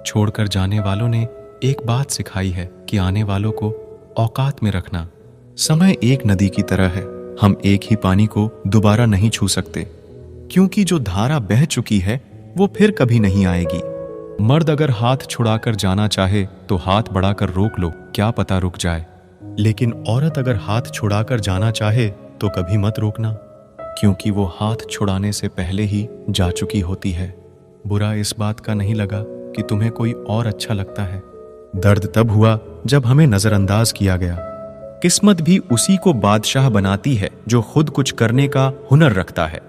छोड़कर जाने वालों ने एक बात सिखाई है कि आने वालों को औकात में रखना। समय एक नदी की तरह है, हम एक ही पानी को दोबारा नहीं छू सकते, क्योंकि जो धारा बह चुकी है वो फिर कभी नहीं आएगी। मर्द अगर हाथ छुड़ाकर जाना चाहे तो हाथ बढ़ाकर रोक लो, क्या पता रुक जाए। लेकिन औरत अगर हाथ छुड़ाकर जाना चाहे तो कभी मत रोकना, क्योंकि वो हाथ छुड़ाने से पहले ही जा चुकी होती है। बुरा इस बात का नहीं लगा कि तुम्हें कोई और अच्छा लगता है। दर्द तब हुआ जब हमें नजरअंदाज किया गया। किस्मत भी उसी को बादशाह बनाती है जो खुद कुछ करने का हुनर रखता है।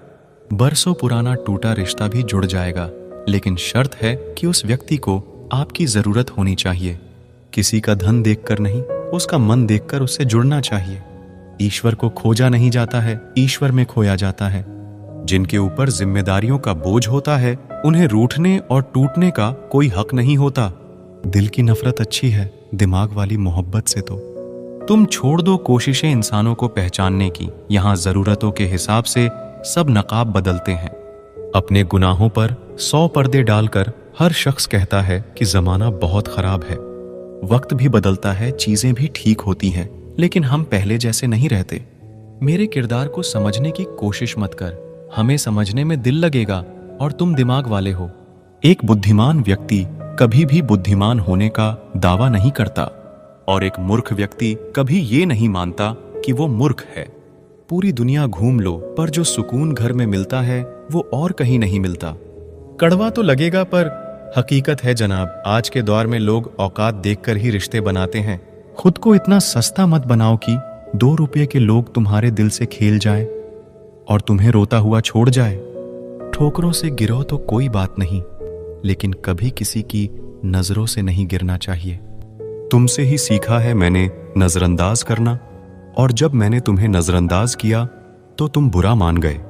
बरसों पुराना टूटा रिश्ता भी जुड़ जाएगा, लेकिन शर्त है कि उस व्यक्ति को आपकी जरूरत होनी चाहिए। किसी का धन देखकर नहीं, उसका मन देखकर उससे जुड़ना चाहिए। ईश्वर को खोजा नहीं जाता है, ईश्वर में खोया जाता है। जिनके ऊपर जिम्मेदारियों का बोझ होता है उन्हें रूठने और टूटने का कोई हक नहीं होता। दिल की नफरत अच्छी है, दिमाग वाली मोहब्बत से तो। तुम छोड़ दो कोशिशें इंसानों को पहचानने की। यहां जरूरतों के हिसाब से सब नकाब बदलते हैं। अपने गुनाहों पर 100 पर्दे डालकर हर शख्स कहता है कि जमाना बहुत खराब है। वक्त भी बदलता है, चीजें भी ठीक होती हैं, लेकिन हम पहले जैसे नहीं रहते। मेरे किरदार को समझने की कोशिश मत कर, हमें समझने में दिल लगेगा और तुम दिमाग वाले हो। एक बुद्धिमान व्यक्ति कभी भी बुद्धिमान होने का दावा नहीं करता, और एक मूर्ख व्यक्ति कभी ये नहीं मानता कि वो मूर्ख है। पूरी दुनिया घूम लो, पर जो सुकून घर में मिलता है वो और कहीं नहीं मिलता। कड़वा तो लगेगा पर हकीकत है जनाब, आज के दौर में लोग औकात देखकर ही रिश्ते बनाते हैं। खुद को इतना सस्ता मत बनाओ कि 2 रुपये के लोग तुम्हारे दिल से खेल जाए और तुम्हें रोता हुआ छोड़ जाए। ठोकरों से गिरो तो कोई बात नहीं, लेकिन कभी किसी की नजरों से नहीं गिरना चाहिए। तुमसे ही सीखा है मैंने नजरअंदाज करना, और जब मैंने तुम्हें नजरअंदाज किया तो तुम बुरा मान गए।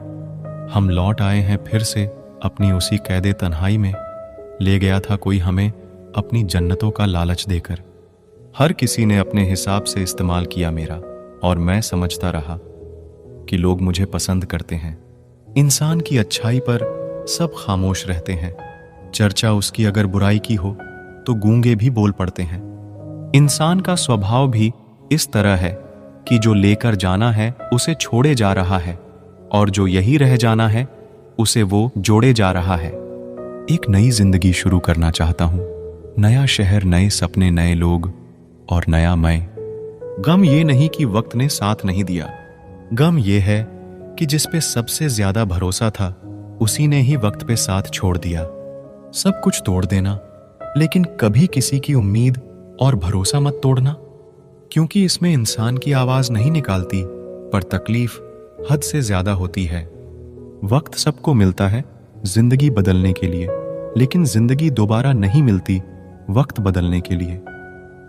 हम लौट आए हैं फिर से अपनी उसी कैदे तन्हाई में। ले गया था कोई हमें अपनी जन्नतों का लालच देकर। हर किसी ने अपने हिसाब से इस्तेमाल किया मेरा, और मैं समझता रहा कि लोग मुझे पसंद करते हैं। इंसान की अच्छाई पर सब खामोश रहते हैं। चर्चा उसकी अगर बुराई की हो तो गूंगे भी बोल पड़ते हैं। इंसान का स्वभाव भी इस तरह है कि जो लेकर जाना है उसे छोड़े जा रहा है, और जो यही रह जाना है उसे वो जोड़े जा रहा है। एक नई जिंदगी शुरू करना चाहता हूं, नया शहर, नए सपने, नए लोग और नया मैं। गम ये नहीं कि वक्त ने साथ नहीं दिया, गम ये है कि जिस पे सबसे ज्यादा भरोसा था उसी ने ही वक्त पे साथ छोड़ दिया। सब कुछ तोड़ देना, लेकिन कभी किसी की उम्मीद और भरोसा मत तोड़ना, क्योंकि इसमें इंसान की आवाज नहीं निकालती, पर तकलीफ हद से ज्यादा होती है। वक्त सबको मिलता है जिंदगी बदलने के लिए, लेकिन जिंदगी दोबारा नहीं मिलती वक्त बदलने के लिए।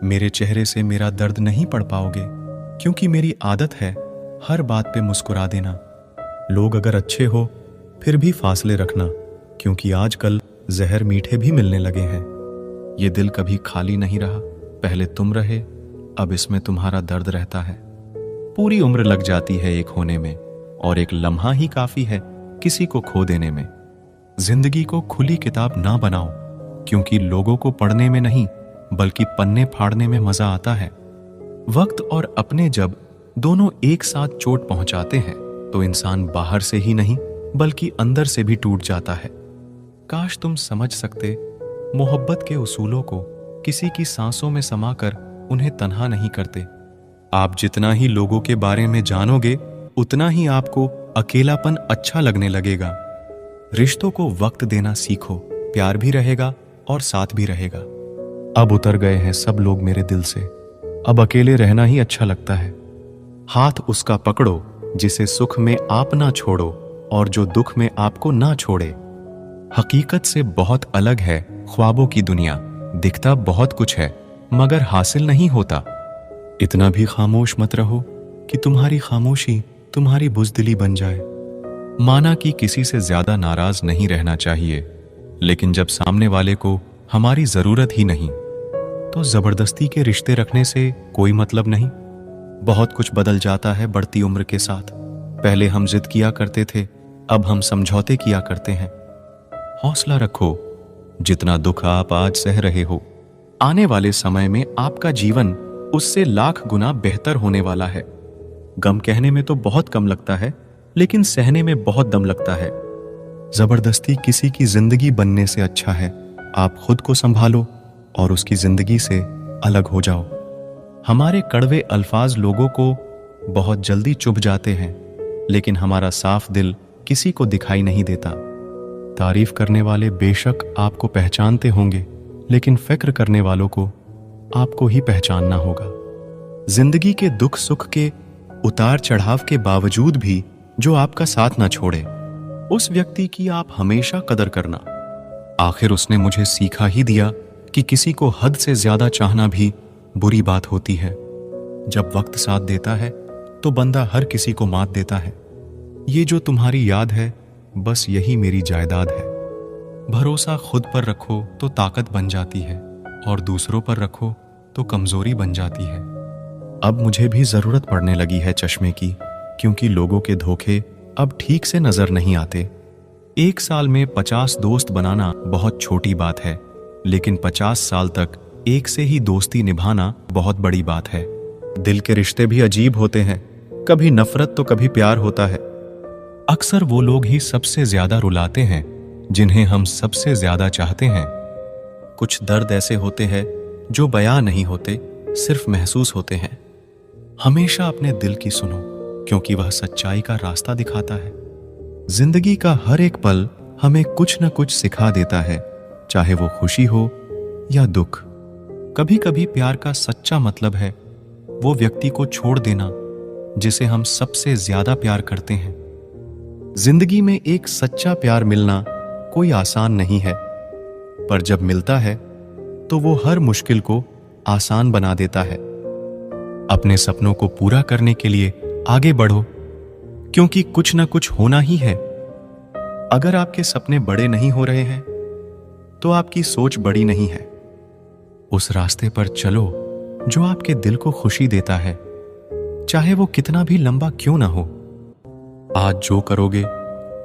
मेरे चेहरे से मेरा दर्द नहीं पढ़ पाओगे, क्योंकि मेरी आदत है हर बात पे मुस्कुरा देना। लोग अगर अच्छे हो फिर भी फासले रखना, क्योंकि आजकल जहर मीठे भी मिलने लगे हैं। ये दिल कभी खाली नहीं रहा, पहले तुम रहे, अब इसमें तुम्हारा दर्द रहता है। पूरी उम्र लग जाती है एक होने में, और एक लम्हा ही काफी है किसी को खो देने में। जिंदगी को खुली किताब ना बनाओ, क्योंकि लोगों को पढ़ने में नहीं बल्कि पन्ने फाड़ने में मजा आता है। वक्त और अपने जब दोनों एक साथ चोट पहुंचाते हैं तो इंसान बाहर से ही नहीं बल्कि अंदर से भी टूट जाता है। काश तुम समझ सकते मोहब्बत के उसूलों को, किसी की सांसों में समाकर उन्हें तन्हा नहीं करते। आप जितना ही लोगों के बारे में जानोगे उतना ही आपको अकेलापन अच्छा लगने लगेगा। रिश्तों को वक्त देना सीखो, प्यार भी रहेगा और साथ भी रहेगा। अब उतर गए हैं सब लोग मेरे दिल से, अब अकेले रहना ही अच्छा लगता है। हाथ उसका पकड़ो जिसे सुख में आप ना छोड़ो, और जो दुख में आपको ना छोड़े। हकीकत से बहुत अलग है ख्वाबों की दुनिया, दिखता बहुत कुछ है मगर हासिल नहीं होता। इतना भी खामोश मत रहो कि तुम्हारी खामोशी तुम्हारी बुज़दिली बन जाए। माना कि किसी से ज्यादा नाराज नहीं रहना चाहिए, लेकिन जब सामने वाले को हमारी जरूरत ही नहीं तो जबरदस्ती के रिश्ते रखने से कोई मतलब नहीं। बहुत कुछ बदल जाता है बढ़ती उम्र के साथ। पहले हम जिद किया करते थे, अब हम समझौते किया करते हैं। हौसला रखो, जितना दुख आप आज सह रहे हो, आने वाले समय में आपका जीवन उससे लाख गुना बेहतर होने वाला है। गम कहने में तो बहुत कम लगता है, लेकिन सहने में बहुत दम लगता है। जबरदस्ती किसी की जिंदगी बनने से अच्छा है आप खुद को संभालो और उसकी जिंदगी से अलग हो जाओ। हमारे कड़वे अल्फाज लोगों को बहुत जल्दी चुभ जाते हैं, लेकिन हमारा साफ दिल किसी को दिखाई नहीं देता। तारीफ करने वाले बेशक आपको पहचानते होंगे, लेकिन फिक्र करने वालों को आपको ही पहचानना होगा। जिंदगी के दुख सुख के उतार चढ़ाव के बावजूद भी जो आपका साथ ना छोड़े, उस व्यक्ति की आप हमेशा कदर करना। आखिर उसने मुझे सीखा ही दिया कि किसी को हद से ज्यादा चाहना भी बुरी बात होती है। जब वक्त साथ देता है तो बंदा हर किसी को मात देता है। ये जो तुम्हारी याद है, बस यही मेरी जायदाद है। भरोसा खुद पर रखो तो ताकत बन जाती है, और दूसरों पर रखो तो कमजोरी बन जाती है। अब मुझे भी जरूरत पड़ने लगी है चश्मे की, क्योंकि लोगों के धोखे अब ठीक से नजर नहीं आते। 1 साल में 50 दोस्त बनाना बहुत छोटी बात है, लेकिन 50 साल तक एक से ही दोस्ती निभाना बहुत बड़ी बात है। दिल के रिश्ते भी अजीब होते हैं, कभी नफरत तो कभी प्यार होता है। अक्सर वो लोग ही सबसे ज्यादा रुलाते हैं जिन्हें हम सबसे ज्यादा चाहते हैं। कुछ दर्द ऐसे होते हैं जो बयां नहीं होते, सिर्फ महसूस होते हैं। हमेशा अपने दिल की सुनो, क्योंकि वह सच्चाई का रास्ता दिखाता है। जिंदगी का हर एक पल हमें कुछ न कुछ सिखा देता है, चाहे वो खुशी हो या दुख। कभी कभी प्यार का सच्चा मतलब है वो व्यक्ति को छोड़ देना जिसे हम सबसे ज्यादा प्यार करते हैं। जिंदगी में एक सच्चा प्यार मिलना कोई आसान नहीं है, पर जब मिलता है तो वो हर मुश्किल को आसान बना देता है। अपने सपनों को पूरा करने के लिए आगे बढ़ो, क्योंकि कुछ ना कुछ होना ही है। अगर आपके सपने बड़े नहीं हो रहे हैं तो आपकी सोच बड़ी नहीं है। उस रास्ते पर चलो जो आपके दिल को खुशी देता है, चाहे वो कितना भी लंबा क्यों ना हो। आज जो करोगे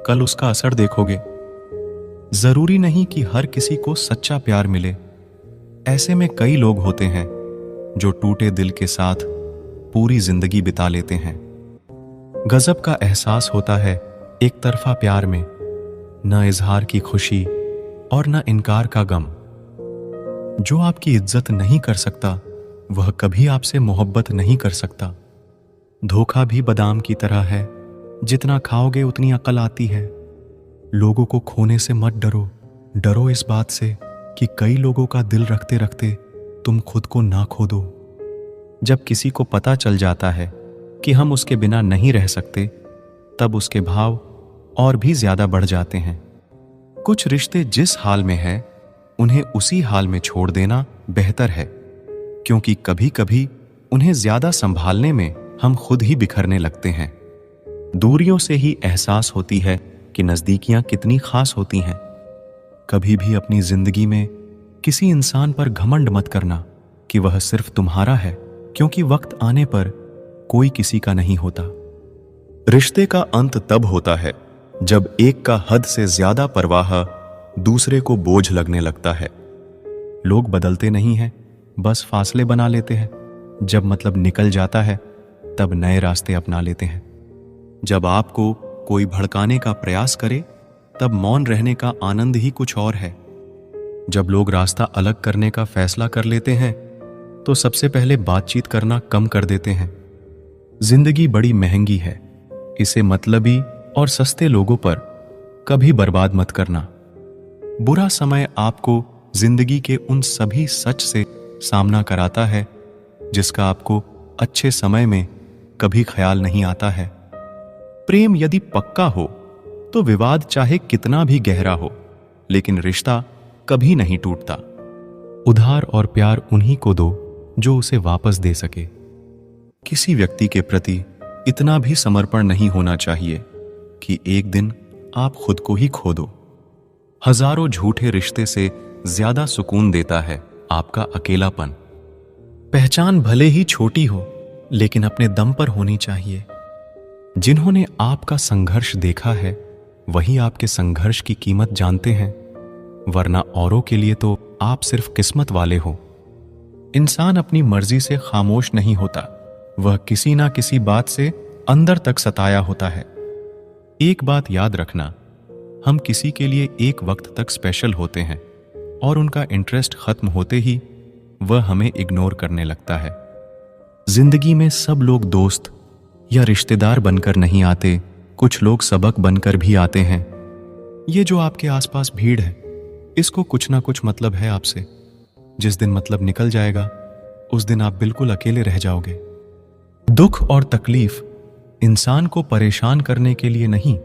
कल उसका असर देखोगे। जरूरी नहीं कि हर किसी को सच्चा प्यार मिले। ऐसे में कई लोग होते हैं जो टूटे दिल के साथ पूरी जिंदगी बिता लेते हैं। गजब का एहसास होता है एक तरफा प्यार में, न इजहार की खुशी और न इनकार का गम। जो आपकी इज्जत नहीं कर सकता वह कभी आपसे मोहब्बत नहीं कर सकता। धोखा भी बादाम की तरह है, जितना खाओगे उतनी अकल आती है। लोगों को खोने से मत डरो, डरो इस बात से कि कई लोगों का दिल रखते रखते तुम खुद को ना खो दो। जब किसी को पता चल जाता है कि हम उसके बिना नहीं रह सकते, तब उसके भाव और भी ज्यादा बढ़ जाते हैं। कुछ रिश्ते जिस हाल में है उन्हें उसी हाल में छोड़ देना बेहतर है, क्योंकि कभी कभी उन्हें ज्यादा संभालने में हम खुद ही बिखरने लगते हैं। दूरियों से ही एहसास होती है कि नजदीकियां कितनी खास होती हैं। कभी भी अपनी जिंदगी में किसी इंसान पर घमंड मत करना कि वह सिर्फ तुम्हारा है, क्योंकि वक्त आने पर कोई किसी का नहीं होता। रिश्ते का अंत तब होता है जब एक का हद से ज्यादा परवाह दूसरे को बोझ लगने लगता है। लोग बदलते नहीं हैं, बस फासले बना लेते हैं। जब मतलब निकल जाता है तब नए रास्ते अपना लेते हैं। जब आपको कोई भड़काने का प्रयास करे तब मौन रहने का आनंद ही कुछ और है। जब लोग रास्ता अलग करने का फैसला कर लेते हैं तो सबसे पहले बातचीत करना कम कर देते हैं। जिंदगी बड़ी महंगी है, इसे मतलबी और सस्ते लोगों पर कभी बर्बाद मत करना। बुरा समय आपको जिंदगी के उन सभी सच से सामना कराता है जिसका आपको अच्छे समय में कभी ख्याल नहीं आता है। प्रेम यदि पक्का हो तो विवाद चाहे कितना भी गहरा हो, लेकिन रिश्ता कभी नहीं टूटता। उधार और प्यार उन्हीं को दो जो उसे वापस दे सके। किसी व्यक्ति के प्रति इतना भी समर्पण नहीं होना चाहिए कि एक दिन आप खुद को ही खो दो। हजारों झूठे रिश्ते से ज्यादा सुकून देता है आपका अकेलापन। पहचान भले ही छोटी हो, लेकिन अपने दम पर होनी चाहिए। जिन्होंने आपका संघर्ष देखा है वही आपके संघर्ष की कीमत जानते हैं। वरना औरों के लिए तो आप सिर्फ किस्मत वाले हो। इंसान अपनी मर्जी से खामोश नहीं होता, वह किसी ना किसी बात से अंदर तक सताया होता है। एक बात याद रखना, हम किसी के लिए एक वक्त तक स्पेशल होते हैं और उनका इंटरेस्ट खत्म होते ही वह हमें इग्नोर करने लगता है। जिंदगी में सब लोग दोस्त या रिश्तेदार बनकर नहीं आते, कुछ लोग सबक बनकर भी आते हैं। ये जो आपके आसपास भीड़ है, इसको कुछ ना कुछ मतलब है आपसे। जिस दिन मतलब निकल जाएगा, उस दिन आप बिल्कुल अकेले रह जाओगे। दुख और तकलीफ इंसान को परेशान करने के लिए नहीं,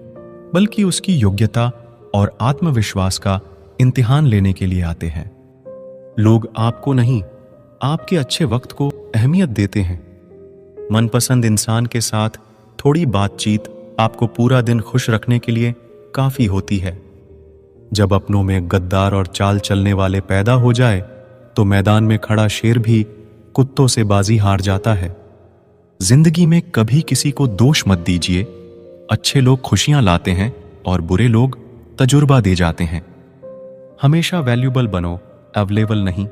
बल्कि उसकी योग्यता और आत्मविश्वास का इम्तिहान लेने के लिए आते हैं। लोग आपको नहीं, आपके अच्छे वक्त को अहमियत देते हैं। मनपसंद इंसान के साथ थोड़ी बातचीत आपको पूरा दिन खुश रखने के लिए काफी होती है। जब अपनों में गद्दार और चाल चलने वाले पैदा हो जाए, तो मैदान में खड़ा शेर भी कुत्तों से बाजी हार जाता है। जिंदगी में कभी किसी को दोष मत दीजिए। अच्छे लोग खुशियां लाते हैं और बुरे लोग तजुर्बा दे जाते हैं। हमेशा वैल्यूबल बनो, अवेलेबल नहीं।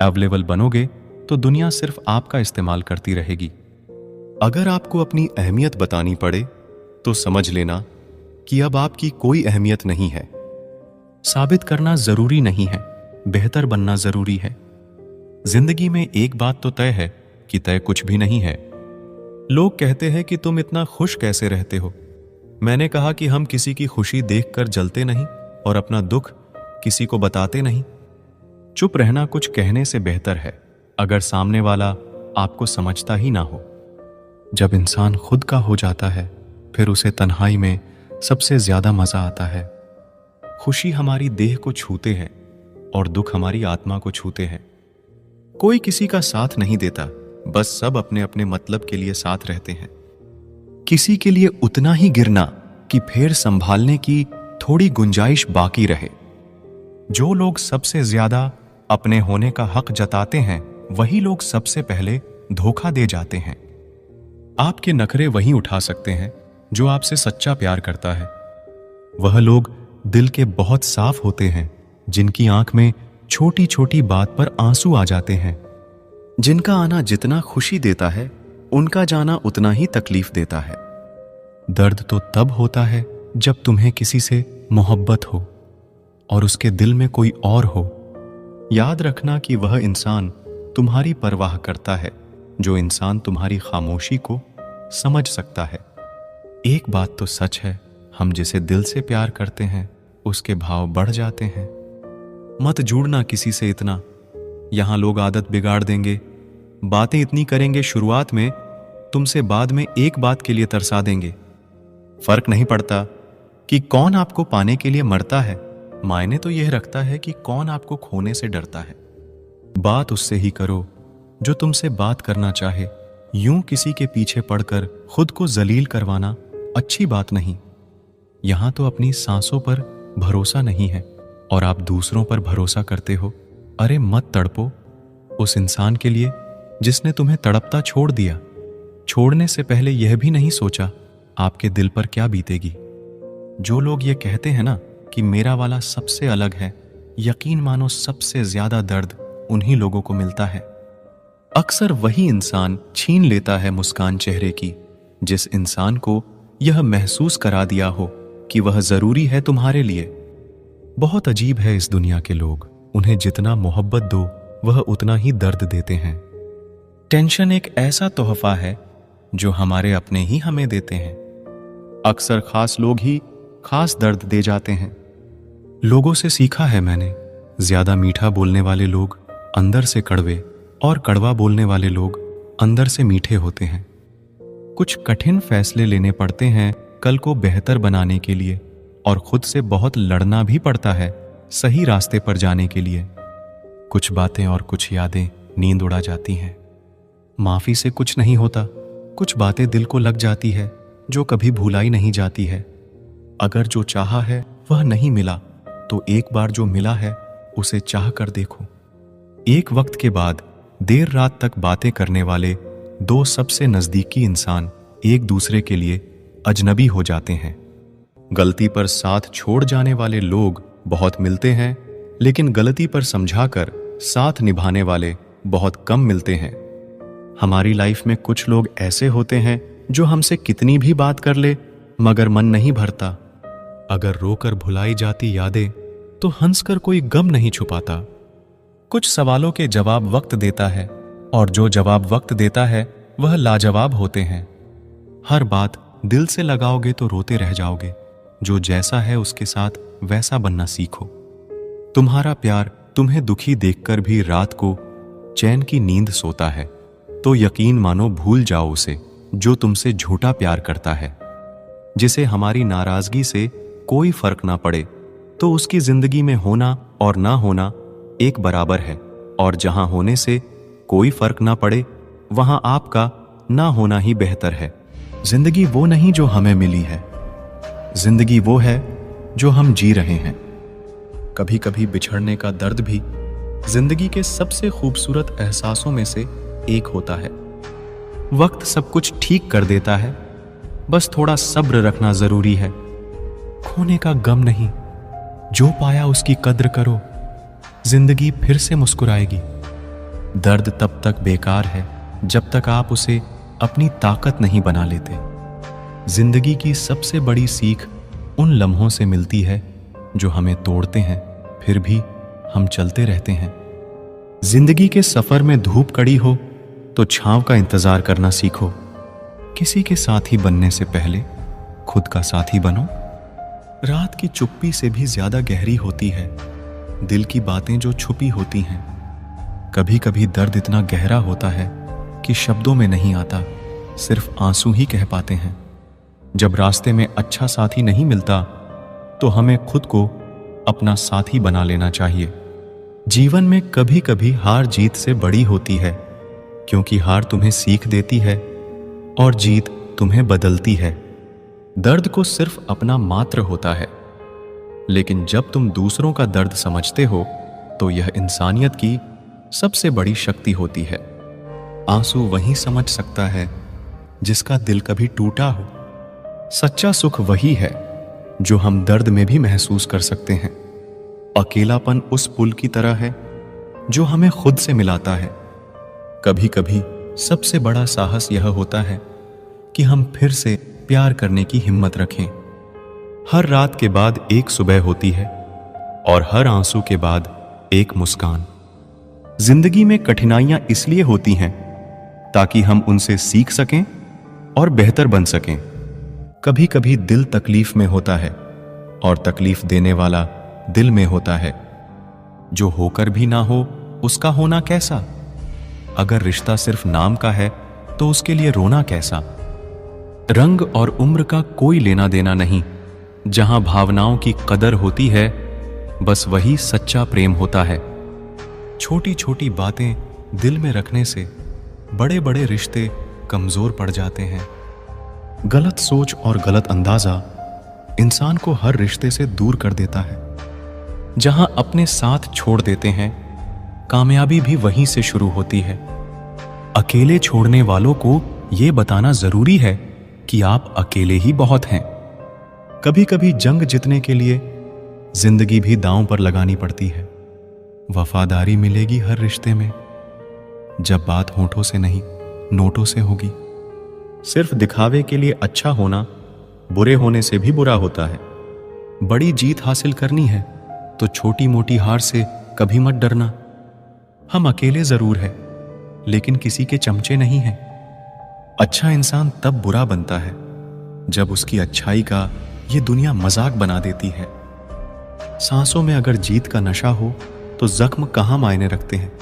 अवेलेबल बनोगे तो दुनिया सिर्फ आपका इस्तेमाल करती रहेगी। अगर आपको अपनी अहमियत बतानी पड़े तो समझ लेना कि अब आपकी कोई अहमियत नहीं है। साबित करना जरूरी नहीं है, बेहतर बनना जरूरी है। जिंदगी में एक बात तो तय है कि तय कुछ भी नहीं है। लोग कहते हैं कि तुम इतना खुश कैसे रहते हो। मैंने कहा कि हम किसी की खुशी देखकर जलते नहीं और अपना दुख किसी को बताते नहीं। चुप रहना कुछ कहने से बेहतर है, अगर सामने वाला आपको समझता ही ना हो। जब इंसान खुद का हो जाता है, फिर उसे तन्हाई में सबसे ज्यादा मजा आता है। खुशी हमारी देह को छूते हैं और दुख हमारी आत्मा को छूते हैं। कोई किसी का साथ नहीं देता, बस सब अपने अपने मतलब के लिए साथ रहते हैं। किसी के लिए उतना ही गिरना कि फिर संभालने की थोड़ी गुंजाइश बाकी रहे। जो लोग सबसे ज्यादा अपने होने का हक जताते हैं, वही लोग सबसे पहले धोखा दे जाते हैं। आपके नखरे वही उठा सकते हैं जो आपसे सच्चा प्यार करता है। वह लोग दिल के बहुत साफ होते हैं, जिनकी आंख में छोटी छोटी बात पर आंसू आ जाते हैं। जिनका आना जितना खुशी देता है, उनका जाना उतना ही तकलीफ देता है। दर्द तो तब होता है जब तुम्हें किसी से मोहब्बत हो और उसके दिल में कोई और हो। याद रखना कि वह इंसान तुम्हारी परवाह करता है, जो इंसान तुम्हारी खामोशी को समझ सकता है। एक बात तो सच है, हम जिसे दिल से प्यार करते हैं, उसके भाव बढ़ जाते हैं। मत जुड़ना किसी से इतना, यहां लोग आदत बिगाड़ देंगे। बातें इतनी करेंगे शुरुआत में, तुमसे बाद में एक बात के लिए तरसा देंगे। फर्क नहीं पड़ता कि कौन आपको पाने के लिए मरता है, मायने तो यह रखता है कि कौन आपको खोने से डरता है। बात उससे ही करो जो तुमसे बात करना चाहे। यूं किसी के पीछे पड़कर खुद को जलील करवाना अच्छी बात नहीं। यहां तो अपनी सांसों पर भरोसा नहीं है और आप दूसरों पर भरोसा करते हो। अरे मत तड़पो उस इंसान के लिए जिसने तुम्हें तड़पता छोड़ दिया। छोड़ने से पहले यह भी नहीं सोचा आपके दिल पर क्या बीतेगी। जो लोग ये कहते हैं ना कि मेरा वाला सबसे अलग है, यकीन मानो सबसे ज्यादा दर्द उन्हीं लोगों को मिलता है। अक्सर वही इंसान छीन लेता है मुस्कान चेहरे की, जिस इंसान को यह महसूस करा दिया हो कि वह जरूरी है तुम्हारे लिए। बहुत अजीब है इस दुनिया के लोग, उन्हें जितना मोहब्बत दो वह उतना ही दर्द देते हैं। टेंशन एक ऐसा तोहफा है जो हमारे अपने ही हमें देते हैं। अक्सर खास लोग ही खास दर्द दे जाते हैं। लोगों से सीखा है मैंने, ज्यादा मीठा बोलने वाले लोग अंदर से कड़वे और कड़वा बोलने वाले लोग अंदर से मीठे होते हैं। कुछ कठिन फैसले लेने पड़ते हैं कल को बेहतर बनाने के लिए, और खुद से बहुत लड़ना भी पड़ता है सही रास्ते पर जाने के लिए। कुछ बातें और कुछ यादें नींद उड़ा जाती हैं। माफी से कुछ नहीं होता, कुछ बातें दिल को लग जाती है जो कभी भुलाई नहीं जाती है। अगर जो चाहा है वह नहीं मिला, तो एक बार जो मिला है उसे चाह कर देखो। एक वक्त के बाद देर रात तक बातें करने वाले दो सबसे नजदीकी इंसान एक दूसरे के लिए अजनबी हो जाते हैं। गलती पर साथ छोड़ जाने वाले लोग बहुत मिलते हैं लेकिन गलती पर समझाकर साथ निभाने वाले बहुत कम मिलते हैं। हमारी लाइफ में कुछ लोग ऐसे होते हैं जो हमसे कितनी भी बात कर ले मगर मन नहीं भरता। अगर रोकर भुलाई जाती यादें तो हंसकर कोई गम नहीं छुपाता। कुछ सवालों के जवाब वक्त देता है और जो जवाब वक्त देता है वह लाजवाब होते हैं। हर बात दिल से लगाओगे तो रोते रह जाओगे। जो जैसा है उसके साथ वैसा बनना सीखो। तुम्हारा प्यार तुम्हें दुखी देखकर भी रात को चैन की नींद सोता है तो यकीन मानो भूल जाओ उसे जो तुमसे झूठा प्यार करता है। जिसे हमारी नाराजगी से कोई फर्क ना पड़े तो उसकी जिंदगी में होना और ना होना एक बराबर है, और जहां होने से कोई फर्क ना पड़े वहां आपका ना होना ही बेहतर है। जिंदगी वो नहीं जो हमें मिली है, जिंदगी वो है जो हम जी रहे हैं। कभी कभी बिछड़ने का दर्द भी जिंदगी के सबसे खूबसूरत एहसासों में से एक होता है। वक्त सब कुछ ठीक कर देता है, बस थोड़ा सब्र रखना जरूरी है। खोने का गम नहीं, जो पाया उसकी कद्र करो, जिंदगी फिर से मुस्कुराएगी। दर्द तब तक बेकार है जब तक आप उसे अपनी ताकत नहीं बना लेते। जिंदगी की सबसे बड़ी सीख उन लम्हों से मिलती है जो हमें तोड़ते हैं फिर भी हम चलते रहते हैं। जिंदगी के सफर में धूप कड़ी हो तो छांव का इंतजार करना सीखो। किसी के साथी बनने से पहले खुद का साथी बनो। रात की चुप्पी से भी ज्यादा गहरी होती है दिल की बातें जो छुपी होती हैं। कभी कभी दर्द इतना गहरा होता है कि शब्दों में नहीं आता, सिर्फ आंसू ही कह पाते हैं। जब रास्ते में अच्छा साथी नहीं मिलता तो हमें खुद को अपना साथी बना लेना चाहिए। जीवन में कभी कभी हार जीत से बड़ी होती है, क्योंकि हार तुम्हें सीख देती है और जीत तुम्हें बदलती है। दर्द को सिर्फ अपना मात्र होता है, लेकिन जब तुम दूसरों का दर्द समझते हो तो यह इंसानियत की सबसे बड़ी शक्ति होती है। आंसू वही समझ सकता है जिसका दिल कभी टूटा हो। सच्चा सुख वही है जो हम दर्द में भी महसूस कर सकते हैं। अकेलापन उस पुल की तरह है जो हमें खुद से मिलाता है। कभी कभी सबसे बड़ा साहस यह होता है कि हम फिर से प्यार करने की हिम्मत रखें। हर रात के बाद एक सुबह होती है और हर आंसू के बाद एक मुस्कान। जिंदगी में कठिनाइयां इसलिए होती हैं ताकि हम उनसे सीख सकें और बेहतर बन सकें। कभी कभी दिल तकलीफ में होता है और तकलीफ देने वाला दिल में होता है। जो होकर भी ना हो उसका होना कैसा। अगर रिश्ता सिर्फ नाम का है तो उसके लिए रोना कैसा। रंग और उम्र का कोई लेना देना नहीं। जहां भावनाओं की कदर होती है बस वही सच्चा प्रेम होता है। छोटी छोटी बातें दिल में रखने से बड़े बड़े रिश्ते कमजोर पड़ जाते हैं। गलत सोच और गलत अंदाजा इंसान को हर रिश्ते से दूर कर देता है। जहां अपने साथ छोड़ देते हैं कामयाबी भी वहीं से शुरू होती है। अकेले छोड़ने वालों को यह बताना जरूरी है कि आप अकेले ही बहुत हैं। कभी कभी जंग जीतने के लिए जिंदगी भी दांव पर लगानी पड़ती है। वफादारी मिलेगी हर रिश्ते में जब बात होठों से नहीं नोटों से होगी। सिर्फ दिखावे के लिए अच्छा होना बुरे होने से भी बुरा होता है। बड़ी जीत हासिल करनी है तो छोटी मोटी हार से कभी मत डरना। हम अकेले जरूर हैं लेकिन किसी के चमचे नहीं हैं। अच्छा इंसान तब बुरा बनता है जब उसकी अच्छाई का ये दुनिया मजाक बना देती है। सांसों में अगर जीत का नशा हो तो जख्म कहां मायने रखते हैं।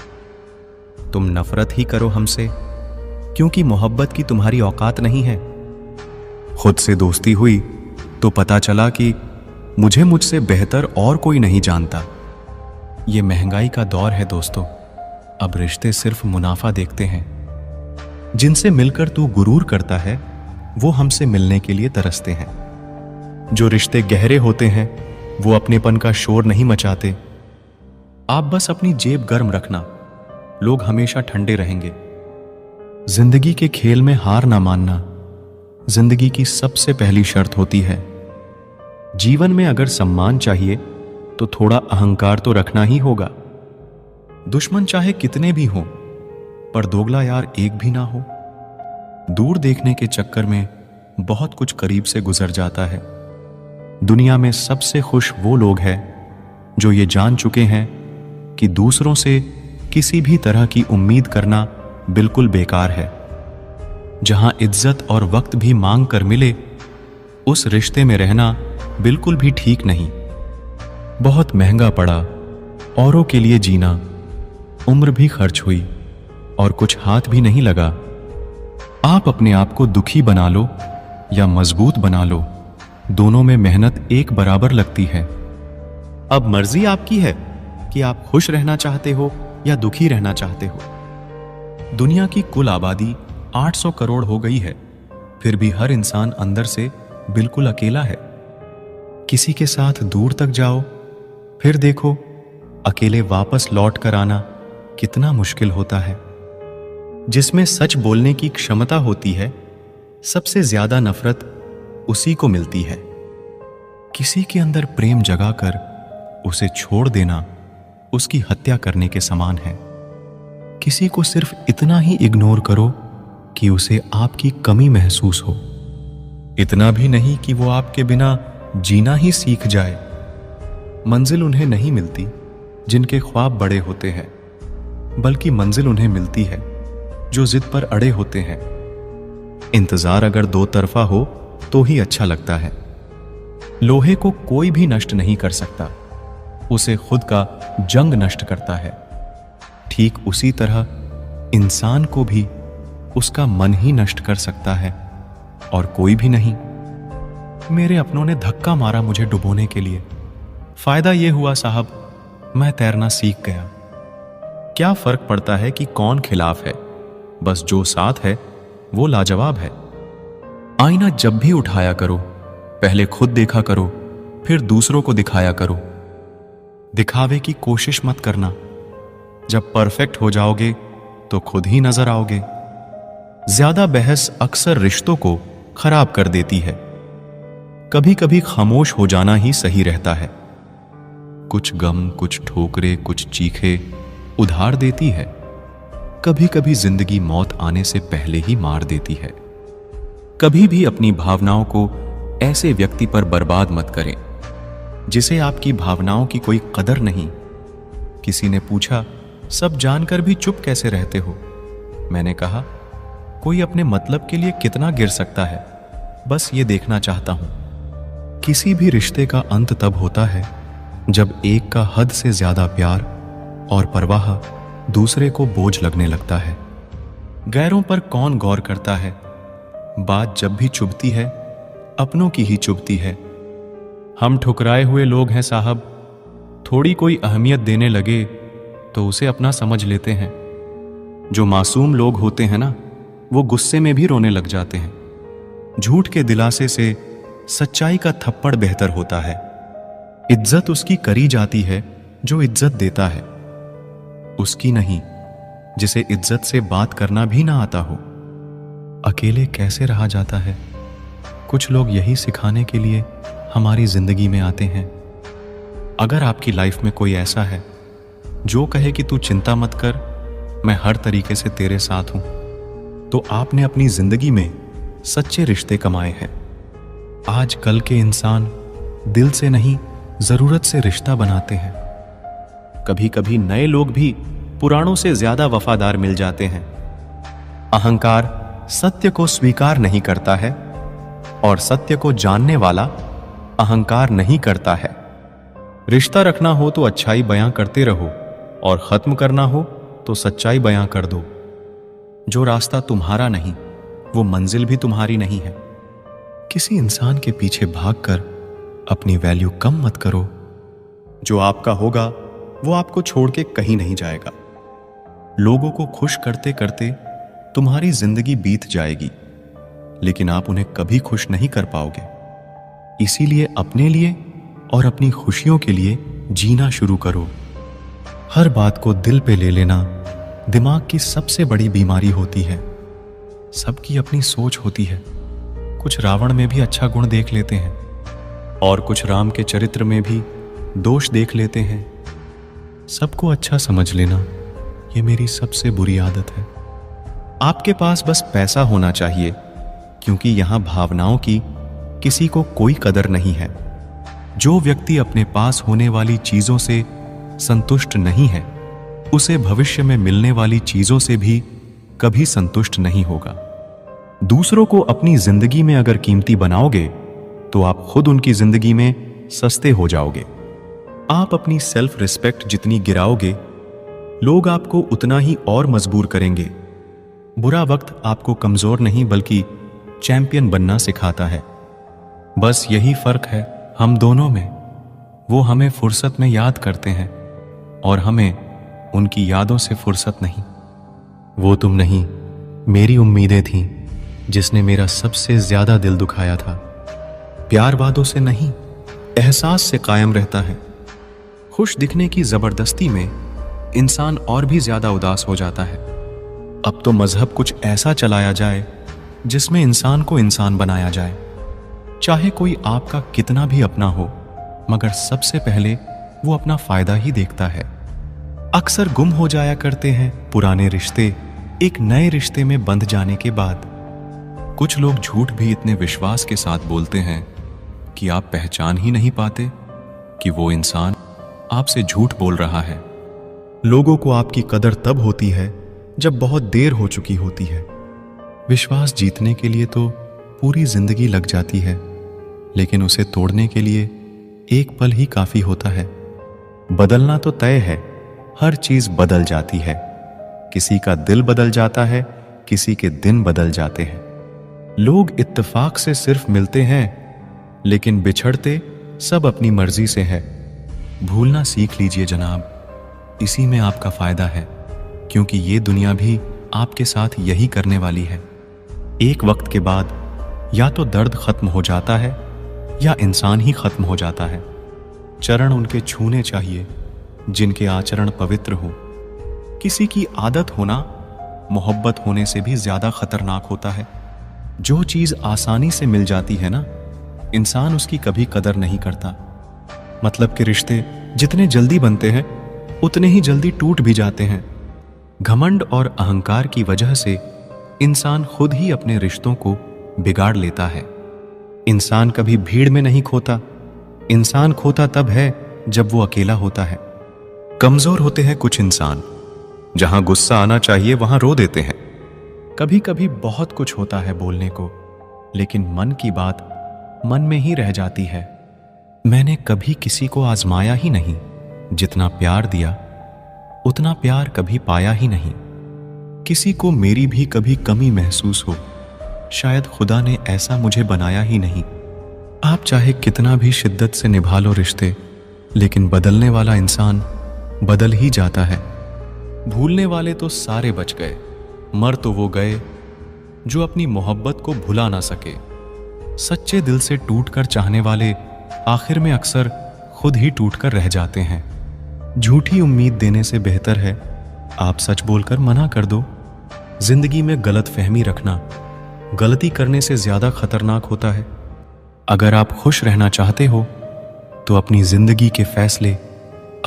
तुम नफरत ही करो हमसे क्योंकि मोहब्बत की तुम्हारी औकात नहीं है। खुद से दोस्ती हुई तो पता चला कि मुझे मुझसे बेहतर और कोई नहीं जानता। ये महंगाई का दौर है दोस्तों। अब रिश्ते सिर्फ मुनाफा देखते हैं। जिनसे मिलकर तू गुरूर करता है वो हमसे मिलने के लिए तरसते हैं। जो रिश्ते गहरे होते हैं वो अपनेपन का शोर नहीं मचाते। आप बस अपनी जेब गर्म रखना, लोग हमेशा ठंडे रहेंगे। जिंदगी के खेल में हार ना मानना जिंदगी की सबसे पहली शर्त होती है। जीवन में अगर सम्मान चाहिए तो थोड़ा अहंकार तो रखना ही होगा। दुश्मन चाहे कितने भी हों, पर दोगला यार एक भी ना हो। दूर देखने के चक्कर में बहुत कुछ करीब से गुजर जाता है। दुनिया में सबसे खुश वो लोग हैं जो ये जान चुके हैं कि दूसरों से किसी भी तरह की उम्मीद करना बिल्कुल बेकार है। जहां इज्जत और वक्त भी मांग कर मिले, उस रिश्ते में रहना बिल्कुल भी ठीक नहीं। बहुत महंगा पड़ा औरों के लिए जीना, उम्र भी खर्च हुई और कुछ हाथ भी नहीं लगा। आप अपने आप को दुखी बना लो या मजबूत बना लो, दोनों में मेहनत एक बराबर लगती है। अब मर्जी आपकी है कि आप खुश रहना चाहते हो या दुखी रहना चाहते हो। दुनिया की कुल आबादी 800 करोड़ हो गई है, फिर भी हर इंसान अंदर से बिल्कुल अकेला है। किसी के साथ दूर तक जाओ, फिर देखो अकेले वापस लौट कर आना कितना मुश्किल होता है। जिसमें सच बोलने की क्षमता होती है, सबसे ज्यादा नफरत उसी को मिलती है। किसी के अंदर प्रेम जगाकर उसे छोड़ देना उसकी हत्या करने के समान है। किसी को सिर्फ इतना ही इग्नोर करो कि उसे आपकी कमी महसूस हो, इतना भी नहीं कि वो आपके बिना जीना ही सीख जाए। मंजिल उन्हें नहीं मिलती जिनके ख्वाब बड़े होते हैं, बल्कि मंजिल उन्हें मिलती है जो जिद पर अड़े होते हैं। इंतजार अगर दो तरफा हो तो ही अच्छा लगता है। लोहे को कोई भी नष्ट नहीं कर सकता, उसे खुद का जंग नष्ट करता है। ठीक उसी तरह इंसान को भी उसका मन ही नष्ट कर सकता है और कोई भी नहीं। मेरे अपनों ने धक्का मारा मुझे डुबोने के लिए। फायदा यह हुआ साहब, मैं तैरना सीख गया। क्या फर्क पड़ता है कि कौन खिलाफ है, बस जो साथ है वो लाजवाब है। आईना जब भी उठाया करो, पहले खुद देखा करो, फिर दूसरों को दिखाया करो। दिखावे की कोशिश मत करना। जब परफेक्ट हो जाओगे तो खुद ही नजर आओगे। ज्यादा बहस अक्सर रिश्तों को खराब कर देती है। कभी कभी खामोश हो जाना ही सही रहता है। कुछ गम, कुछ ठोकरे, कुछ चीखे उधार देती है। कभी कभी जिंदगी मौत आने से पहले ही मार देती है। कभी भी अपनी भावनाओं को ऐसे व्यक्ति पर बर्बाद मत करें जिसे आपकी भावनाओं की कोई कदर नहीं। किसी ने पूछा, सब जानकर भी चुप कैसे रहते हो? मैंने कहा, कोई अपने मतलब के लिए कितना गिर सकता है, बस ये देखना चाहता हूं। किसी भी रिश्ते का अंत तब होता है जब एक का हद से ज्यादा प्यार और परवाह दूसरे को बोझ लगने लगता है। गैरों पर कौन गौर करता है? बात जब भी चुभती है, अपनों की ही चुभती है। हम ठुकराए हुए लोग हैं साहब। थोड़ी कोई अहमियत देने लगे तो उसे अपना समझ लेते हैं। जो मासूम लोग होते हैं ना, वो गुस्से में भी रोने लग जाते हैं। झूठ के दिलासे से सच्चाई का थप्पड़ बेहतर होता है। इज्जत उसकी करी जाती है जो इज्जत देता है, उसकी नहीं जिसे इज्जत से बात करना भी ना आता हो। अकेले कैसे रहा जाता है? कुछ लोग यही सिखाने के लिए हमारी जिंदगी में आते हैं। अगर आपकी लाइफ में कोई ऐसा है जो कहे कि तू चिंता मत कर, मैं हर तरीके से तेरे साथ हूं, तो आपने अपनी जिंदगी में सच्चे रिश्ते कमाए हैं। आज कल के इंसान दिल से नहीं, जरूरत से रिश्ता बनाते हैं। कभी कभी नए लोग भी पुरानों से ज्यादा वफादार मिल जाते हैं। अहंकार सत्य को स्वीकार नहीं करता है और सत्य को जानने वाला अहंकार नहीं करता है। रिश्ता रखना हो तो अच्छाई बयां करते रहो और खत्म करना हो तो सच्चाई बयां कर दो। जो रास्ता तुम्हारा नहीं, वो मंजिल भी तुम्हारी नहीं है। किसी इंसान के पीछे भागकर अपनी वैल्यू कम मत करो। जो आपका होगा वो आपको छोड़ के कहीं नहीं जाएगा। लोगों को खुश करते करते तुम्हारी जिंदगी बीत जाएगी, लेकिन आप उन्हें कभी खुश नहीं कर पाओगे। इसीलिए अपने लिए और अपनी खुशियों के लिए जीना शुरू करो। हर बात को दिल पे ले लेना दिमाग की सबसे बड़ी बीमारी होती है। सबकी अपनी सोच होती है। कुछ रावण में भी अच्छा गुण देख लेते हैं और कुछ राम के चरित्र में भी दोष देख लेते हैं। सबको अच्छा समझ लेना ये मेरी सबसे बुरी आदत है। आपके पास बस पैसा होना चाहिए, क्योंकि यहां भावनाओं की किसी को कोई कदर नहीं है। जो व्यक्ति अपने पास होने वाली चीजों से संतुष्ट नहीं है, उसे भविष्य में मिलने वाली चीजों से भी कभी संतुष्ट नहीं होगा। दूसरों को अपनी जिंदगी में अगर कीमती बनाओगे तो आप खुद उनकी जिंदगी में सस्ते हो जाओगे। आप अपनी सेल्फ रिस्पेक्ट जितनी गिराओगे, लोग आपको उतना ही और मजबूर करेंगे। बुरा वक्त आपको कमजोर नहीं बल्कि चैंपियन बनना सिखाता है। बस यही फर्क है हम दोनों में। वो हमें फुर्सत में याद करते हैं और हमें उनकी यादों से फुर्सत नहीं। वो तुम नहीं, मेरी उम्मीदें थीं जिसने मेरा सबसे ज्यादा दिल दुखाया था। प्यार वादों से नहीं, एहसास से कायम रहता है। खुश दिखने की जबरदस्ती में इंसान और भी ज्यादा उदास हो जाता है। अब तो मजहब कुछ ऐसा चलाया जाए जिसमें इंसान को इंसान बनाया जाए। चाहे कोई आपका कितना भी अपना हो, मगर सबसे पहले वो अपना फायदा ही देखता है। अक्सर गुम हो जाया करते हैं पुराने रिश्ते एक नए रिश्ते में बंध जाने के बाद। कुछ लोग झूठ भी इतने विश्वास के साथ बोलते हैं कि आप पहचान ही नहीं पाते कि वो इंसान आपसे झूठ बोल रहा है। लोगों को आपकी कदर तब होती है जब बहुत देर हो चुकी होती है। विश्वास जीतने के लिए तो पूरी जिंदगी लग जाती है, लेकिन उसे तोड़ने के लिए एक पल ही काफी होता है। बदलना तो तय है, हर चीज बदल जाती है। किसी का दिल बदल जाता है, किसी के दिन बदल जाते हैं। लोग इत्तेफाक से सिर्फ मिलते हैं, लेकिन बिछड़ते सब अपनी मर्जी से है। भूलना सीख लीजिए जनाब, इसी में आपका फायदा है, क्योंकि ये दुनिया भी आपके साथ यही करने वाली है। एक वक्त के बाद या तो दर्द खत्म हो जाता है या इंसान ही खत्म हो जाता है। चरण उनके छूने चाहिए जिनके आचरण पवित्र हो। किसी की आदत होना मोहब्बत होने से भी ज्यादा खतरनाक होता है। जो चीज आसानी से मिल जाती है ना, इंसान उसकी कभी कदर नहीं करता। मतलब के रिश्ते जितने जल्दी बनते हैं उतने ही जल्दी टूट भी जाते हैं। घमंड और अहंकार की वजह से इंसान खुद ही अपने रिश्तों को बिगाड़ लेता है। इंसान कभी भीड़ में नहीं खोता, इंसान खोता तब है जब वो अकेला होता है। कमजोर होते हैं कुछ इंसान, जहां गुस्सा आना चाहिए वहां रो देते हैं। कभी कभी बहुत कुछ होता है बोलने को, लेकिन मन की बात मन में ही रह जाती है। मैंने कभी किसी को आजमाया ही नहीं, जितना प्यार दिया उतना प्यार कभी पाया ही नहीं। किसी को मेरी भी कभी कमी महसूस हो, शायद खुदा ने ऐसा मुझे बनाया ही नहीं। आप चाहे कितना भी शिद्दत से निभा लो रिश्ते, लेकिन बदलने वाला इंसान बदल ही जाता है। भूलने वाले तो सारे बच गए, मर तो वो गए जो अपनी मोहब्बत को भुला ना सके। सच्चे दिल से टूटकर चाहने वाले आखिर में अक्सर खुद ही टूटकर रह जाते हैं। झूठी उम्मीद देने से बेहतर है आप सच बोलकर मना कर दो। जिंदगी में गलत फहमी रखना गलती करने से ज्यादा खतरनाक होता है। अगर आप खुश रहना चाहते हो तो अपनी जिंदगी के फैसले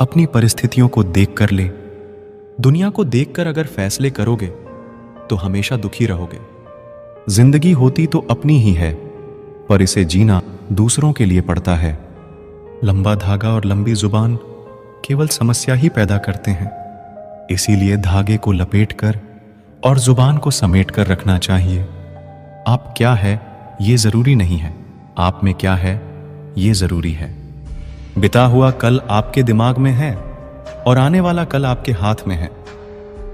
अपनी परिस्थितियों को देखकर ले। दुनिया को देखकर अगर फैसले करोगे तो हमेशा दुखी रहोगे। जिंदगी होती तो अपनी ही है, पर इसे जीना दूसरों के लिए पड़ता है। लंबा धागा और लंबी जुबान केवल समस्या ही पैदा करते हैं। इसीलिए धागे को लपेटकर और जुबान को समेटकर रखना चाहिए। आप क्या है ये जरूरी नहीं है, आप में क्या है ये जरूरी है। बिता हुआ कल आपके दिमाग में है और आने वाला कल आपके हाथ में है।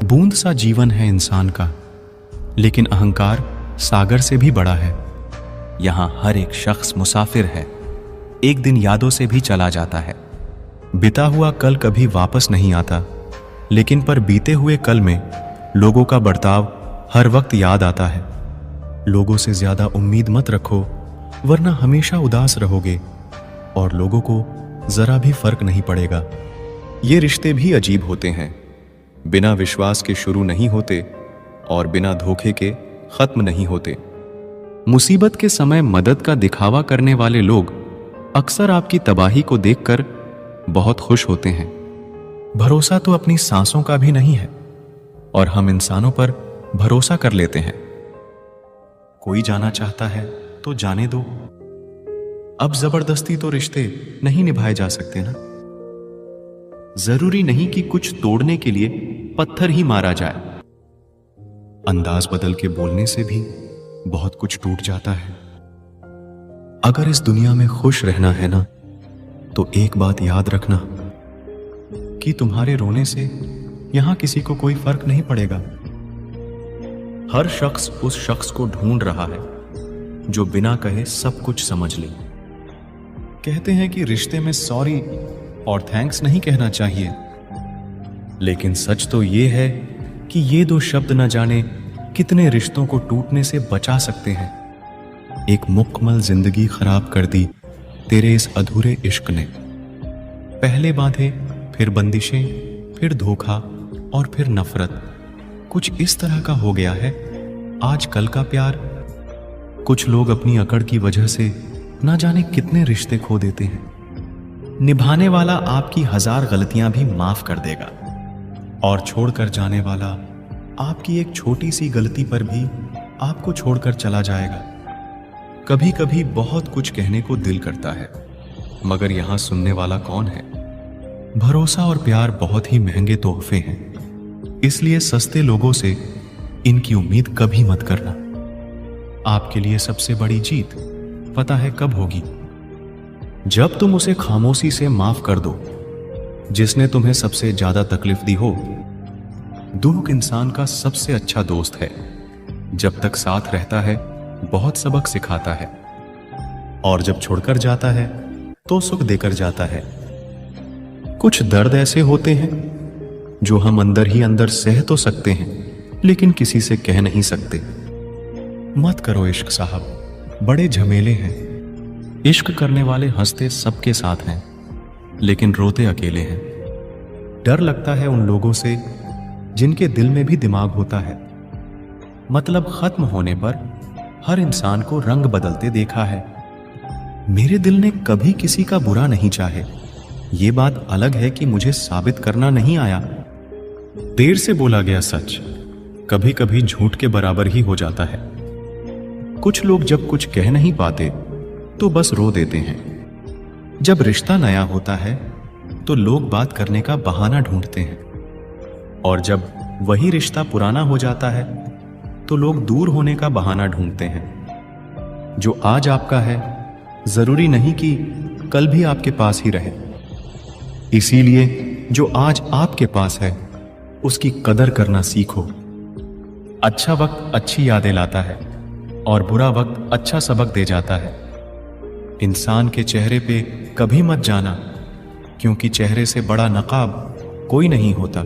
बूंद सा जीवन है इंसान का, लेकिन अहंकार सागर से भी बड़ा है। यहां हर एक शख्स मुसाफिर है, एक दिन यादों से भी चला जाता है। बिता हुआ कल कभी वापस नहीं आता, लेकिन पर बीते हुए कल में लोगों का बर्ताव हर वक्त याद आता है। लोगों से ज्यादा उम्मीद मत रखो, वरना हमेशा उदास रहोगे और लोगों को जरा भी फर्क नहीं पड़ेगा। ये रिश्ते भी अजीब होते हैं, बिना विश्वास के शुरू नहीं होते और बिना धोखे के खत्म नहीं होते। मुसीबत के समय मदद का दिखावा करने वाले लोग अक्सर आपकी तबाही को देखकर बहुत खुश होते हैं। भरोसा तो अपनी सांसों का भी नहीं है और हम इंसानों पर भरोसा कर लेते हैं। कोई जाना चाहता है तो जाने दो। अब जबरदस्ती तो रिश्ते नहीं निभाए जा सकते ना। जरूरी नहीं कि कुछ तोड़ने के लिए पत्थर ही मारा जाए। अंदाज बदल के बोलने से भी बहुत कुछ टूट जाता है। अगर इस दुनिया में खुश रहना है ना, तो एक बात याद रखना कि तुम्हारे रोने से यहां किसी को कोई फर्क नहीं पड़ेगा। हर शख्स उस शख्स को ढूंढ रहा है जो बिना कहे सब कुछ समझ ले। कहते हैं कि रिश्ते में सॉरी और थैंक्स नहीं कहना चाहिए, लेकिन सच तो यह है कि ये दो शब्द न जाने कितने रिश्तों को टूटने से बचा सकते हैं। एक मुकम्मल जिंदगी खराब कर दी तेरे इस अधूरे इश्क ने। पहले बातें, फिर बंदिशें, फिर धोखा और फिर नफरत। कुछ इस तरह का हो गया है आजकल का प्यार। कुछ लोग अपनी अकड़ की वजह से ना जाने कितने रिश्ते खो देते हैं। निभाने वाला आपकी 1000 गलतियां भी माफ कर देगा और छोड़कर जाने वाला आपकी एक छोटी सी गलती पर भी आपको छोड़कर चला जाएगा। कभी कभी बहुत कुछ कहने को दिल करता है, मगर यहां सुनने वाला कौन है। भरोसा और प्यार बहुत ही महंगे तोहफे हैं, इसलिए सस्ते लोगों से इनकी उम्मीद कभी मत करना। आपके लिए सबसे बड़ी जीत पता है कब होगी? जब तुम उसे खामोशी से माफ कर दो जिसने तुम्हें सबसे ज्यादा तकलीफ दी हो। दुख इंसान का सबसे अच्छा दोस्त है। जब तक साथ रहता है बहुत सबक सिखाता है, और जब छोड़कर जाता है तो सुख देकर जाता है। कुछ दर्द ऐसे होते हैं जो हम अंदर ही अंदर सह तो सकते हैं, लेकिन किसी से कह नहीं सकते। मत करो इश्क साहब, बड़े झमेले हैं। इश्क करने वाले हंसते सबके साथ हैं, लेकिन रोते अकेले हैं। डर लगता है उन लोगों से जिनके दिल में भी दिमाग होता है। मतलब खत्म होने पर हर इंसान को रंग बदलते देखा है। मेरे दिल ने कभी किसी का बुरा नहीं चाहे। ये बात अलग है कि मुझे साबित करना नहीं आया। देर से बोला गया सच कभी कभी झूठ के बराबर ही हो जाता है। कुछ लोग जब कुछ कह नहीं पाते तो बस रो देते हैं। जब रिश्ता नया होता है तो लोग बात करने का बहाना ढूंढते हैं, और जब वही रिश्ता पुराना हो जाता है तो लोग दूर होने का बहाना ढूंढते हैं। जो आज आपका है जरूरी नहीं कि कल भी आपके पास ही रहे। इसीलिए जो आज आपके पास है उसकी कदर करना सीखो। अच्छा वक्त अच्छी यादें लाता है और बुरा वक्त अच्छा सबक दे जाता है। इंसान के चेहरे पे कभी मत जाना, क्योंकि चेहरे से बड़ा नकाब कोई नहीं होता।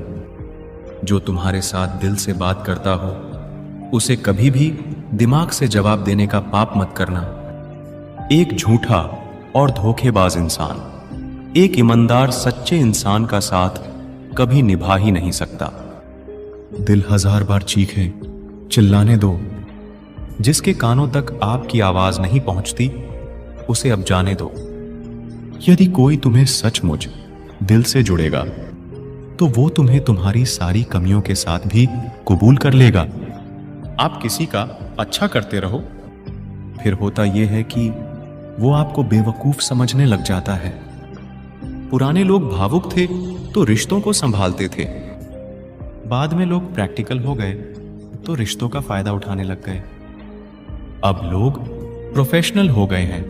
जो तुम्हारे साथ दिल से बात करता हो उसे कभी भी दिमाग से जवाब देने का पाप मत करना। एक झूठा और धोखेबाज इंसान एक ईमानदार सच्चे इंसान का साथ कभी निभा ही नहीं सकता। दिल 1000 बार चीखे, चिल्लाने दो। जिसके कानों तक आपकी आवाज नहीं पहुंचती उसे अब जाने दो। यदि कोई तुम्हें सचमुच दिल से जुड़ेगा तो वो तुम्हें तुम्हारी सारी कमियों के साथ भी कबूल कर लेगा। आप किसी का अच्छा करते रहो, फिर होता यह है कि वो आपको बेवकूफ समझने लग जाता है। पुराने लोग भावुक थे तो रिश्तों को संभालते थे। बाद में लोग प्रैक्टिकल हो गए तो रिश्तों का फायदा उठाने लग गए। अब लोग प्रोफेशनल हो गए हैं।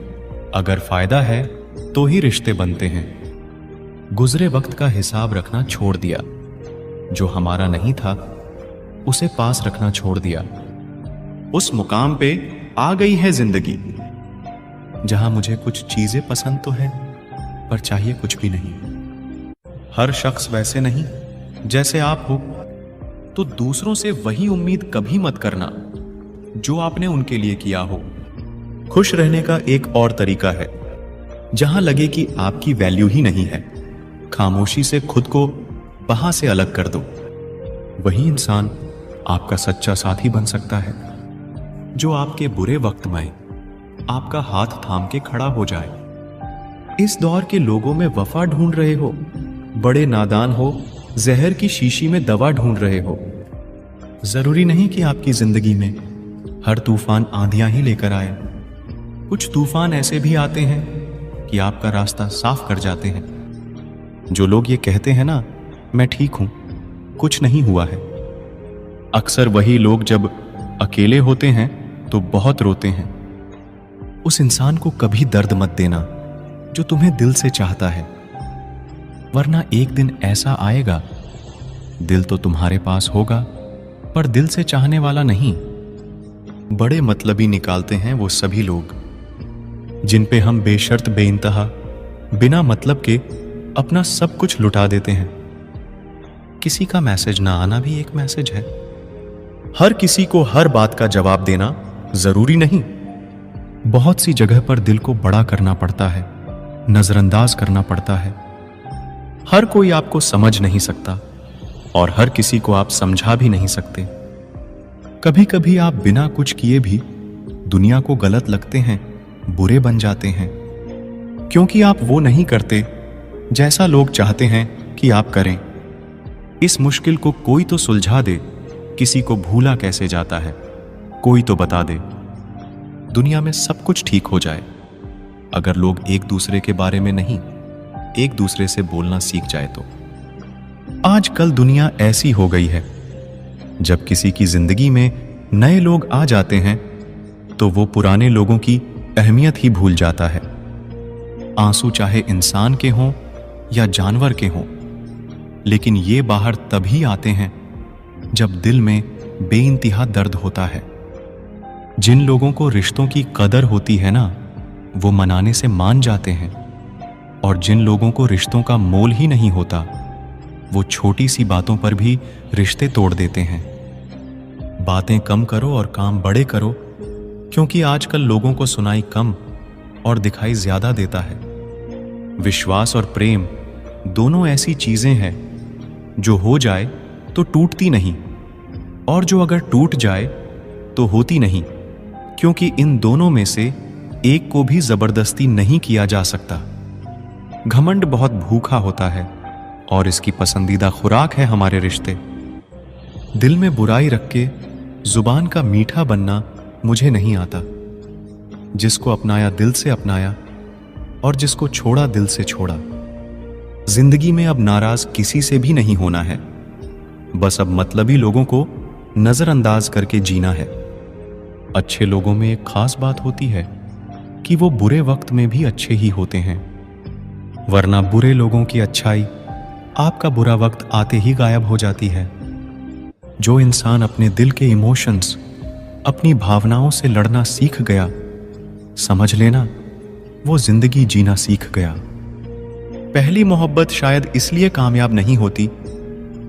अगर फायदा है तो ही रिश्ते बनते हैं। गुजरे वक्त का हिसाब रखना छोड़ दिया। जो हमारा नहीं था उसे पास रखना छोड़ दिया। उस मुकाम पे आ गई है जिंदगी जहां मुझे कुछ चीजें पसंद तो है पर चाहिए कुछ भी नहीं। हर शख्स वैसे नहीं जैसे आप हो, तो दूसरों से वही उम्मीद कभी मत करना जो आपने उनके लिए किया हो। खुश रहने का एक और तरीका है, जहां लगे कि आपकी वैल्यू ही नहीं है, खामोशी से खुद को वहां से अलग कर दो। वही इंसान आपका सच्चा साथी बन सकता है, जो आपके बुरे वक्त में आपका हाथ थाम के खड़ा हो जाए। इस दौर के लोगों में वफा ढूंढ रहे हो, बड़े नादान हो, जहर की शीशी में दवा ढूंढ रहे हो। जरूरी नहीं कि आपकी जिंदगी में हर तूफान आंधियां ही लेकर आए। कुछ तूफान ऐसे भी आते हैं कि आपका रास्ता साफ कर जाते हैं। जो लोग ये कहते हैं ना, मैं ठीक हूं, कुछ नहीं हुआ है, अक्सर वही लोग जब अकेले होते हैं तो बहुत रोते हैं। उस इंसान को कभी दर्द मत देना जो तुम्हें दिल से चाहता है, वरना एक दिन ऐसा आएगा, दिल तो तुम्हारे पास होगा पर दिल से चाहने वाला नहीं। बड़े मतलबी निकालते हैं वो सभी लोग जिन पे हम बेशर्त बेइंतहा बिना मतलब के अपना सब कुछ लुटा देते हैं। किसी का मैसेज ना आना भी एक मैसेज है। हर किसी को हर बात का जवाब देना जरूरी नहीं। बहुत सी जगह पर दिल को बड़ा करना पड़ता है, नजरअंदाज करना पड़ता है। हर कोई आपको समझ नहीं सकता और हर किसी को आप समझा भी नहीं सकते। कभी कभी आप बिना कुछ किए भी दुनिया को गलत लगते हैं, बुरे बन जाते हैं, क्योंकि आप वो नहीं करते जैसा लोग चाहते हैं कि आप करें। इस मुश्किल को कोई तो सुलझा दे। किसी को भूला कैसे जाता है, कोई तो बता दे। दुनिया में सब कुछ ठीक हो जाए अगर लोग एक दूसरे के बारे में नहीं, एक दूसरे से बोलना सीख जाए तो। आजकल दुनिया ऐसी हो गई है, जब किसी की जिंदगी में नए लोग आ जाते हैं तो वो पुराने लोगों की अहमियत ही भूल जाता है। आंसू चाहे इंसान के हों या जानवर के हों, लेकिन ये बाहर तभी आते हैं जब दिल में बेइंतहा दर्द होता है। जिन लोगों को रिश्तों की कदर होती है ना, वो मनाने से मान जाते हैं, और जिन लोगों को रिश्तों का मोल ही नहीं होता, वो छोटी सी बातों पर भी रिश्ते तोड़ देते हैं। बातें कम करो और काम बड़े करो, क्योंकि आजकल लोगों को सुनाई कम और दिखाई ज्यादा देता है। विश्वास और प्रेम दोनों ऐसी चीजें हैं जो हो जाए तो टूटती नहीं, और जो अगर टूट जाए तो होती नहीं, क्योंकि इन दोनों में से एक को भी जबरदस्ती नहीं किया जा सकता। घमंड बहुत भूखा होता है और इसकी पसंदीदा खुराक है हमारे रिश्ते। दिल में बुराई रख के जुबान का मीठा बनना मुझे नहीं आता। जिसको अपनाया दिल से अपनाया, और जिसको छोड़ा दिल से छोड़ा। जिंदगी में अब नाराज किसी से भी नहीं होना है, बस अब मतलबी लोगों को नजरअंदाज करके जीना है। अच्छे लोगों में एक खास बात होती है कि वो बुरे वक्त में भी अच्छे ही होते हैं, वरना बुरे लोगों की अच्छाई आपका बुरा वक्त आते ही गायब हो जाती है। जो इंसान अपने दिल के इमोशंस, अपनी भावनाओं से लड़ना सीख गया, समझ लेना वो जिंदगी जीना सीख गया। पहली मोहब्बत शायद इसलिए कामयाब नहीं होती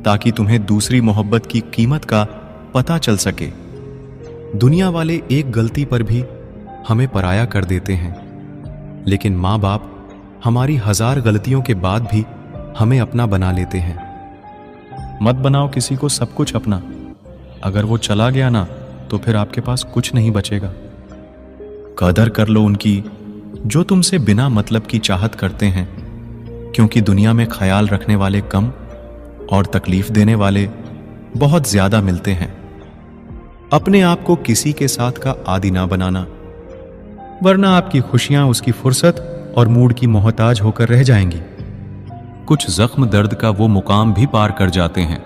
ताकि तुम्हें दूसरी मोहब्बत की कीमत का पता चल सके। दुनिया वाले एक गलती पर भी हमें पराया कर देते हैं, लेकिन माँ बाप हमारी 1000 गलतियों के बाद भी हमें अपना बना लेते हैं। मत बनाओ किसी को सब कुछ अपना। अगर वो चला गया ना, तो फिर आपके पास कुछ नहीं बचेगा। कदर कर लो उनकी जो तुमसे बिना मतलब की चाहत करते हैं, क्योंकि दुनिया में ख्याल रखने वाले कम और तकलीफ देने वाले बहुत ज्यादा मिलते हैं। अपने आप को किसी के साथ का आदी ना बनाना, वरना आपकी खुशियां उसकी फुर्सत और मूड की मोहताज होकर रह जाएंगी। कुछ जख्म दर्द का वो मुकाम भी पार कर जाते हैं।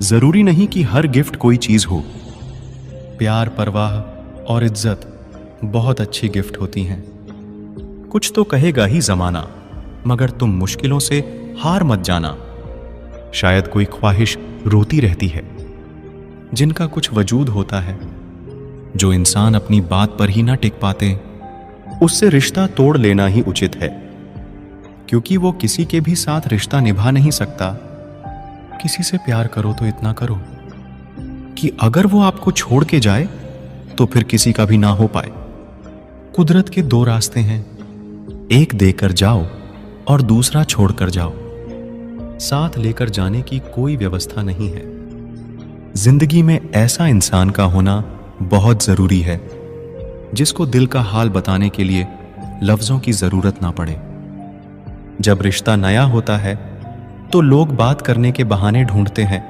जरूरी नहीं कि हर गिफ्ट कोई चीज हो। प्यार, परवाह और इज्जत बहुत अच्छी गिफ्ट होती हैं। कुछ तो कहेगा ही जमाना, मगर तुम मुश्किलों से हार मत जाना। शायद कोई ख्वाहिश रोती रहती है जिनका कुछ वजूद होता है। जो इंसान अपनी बात पर ही ना टिक पाते, उससे रिश्ता तोड़ लेना ही उचित है, क्योंकि वो किसी के भी साथ रिश्ता निभा नहीं सकता। किसी से प्यार करो तो इतना करो कि अगर वो आपको छोड़ के जाए तो फिर किसी का भी ना हो पाए। कुदरत के 2 रास्ते हैं, एक देकर जाओ और दूसरा छोड़कर जाओ। साथ लेकर जाने की कोई व्यवस्था नहीं है। जिंदगी में ऐसा इंसान का होना बहुत जरूरी है जिसको दिल का हाल बताने के लिए लफ्जों की जरूरत ना पड़े। जब रिश्ता नया होता है तो लोग बात करने के बहाने ढूंढते हैं,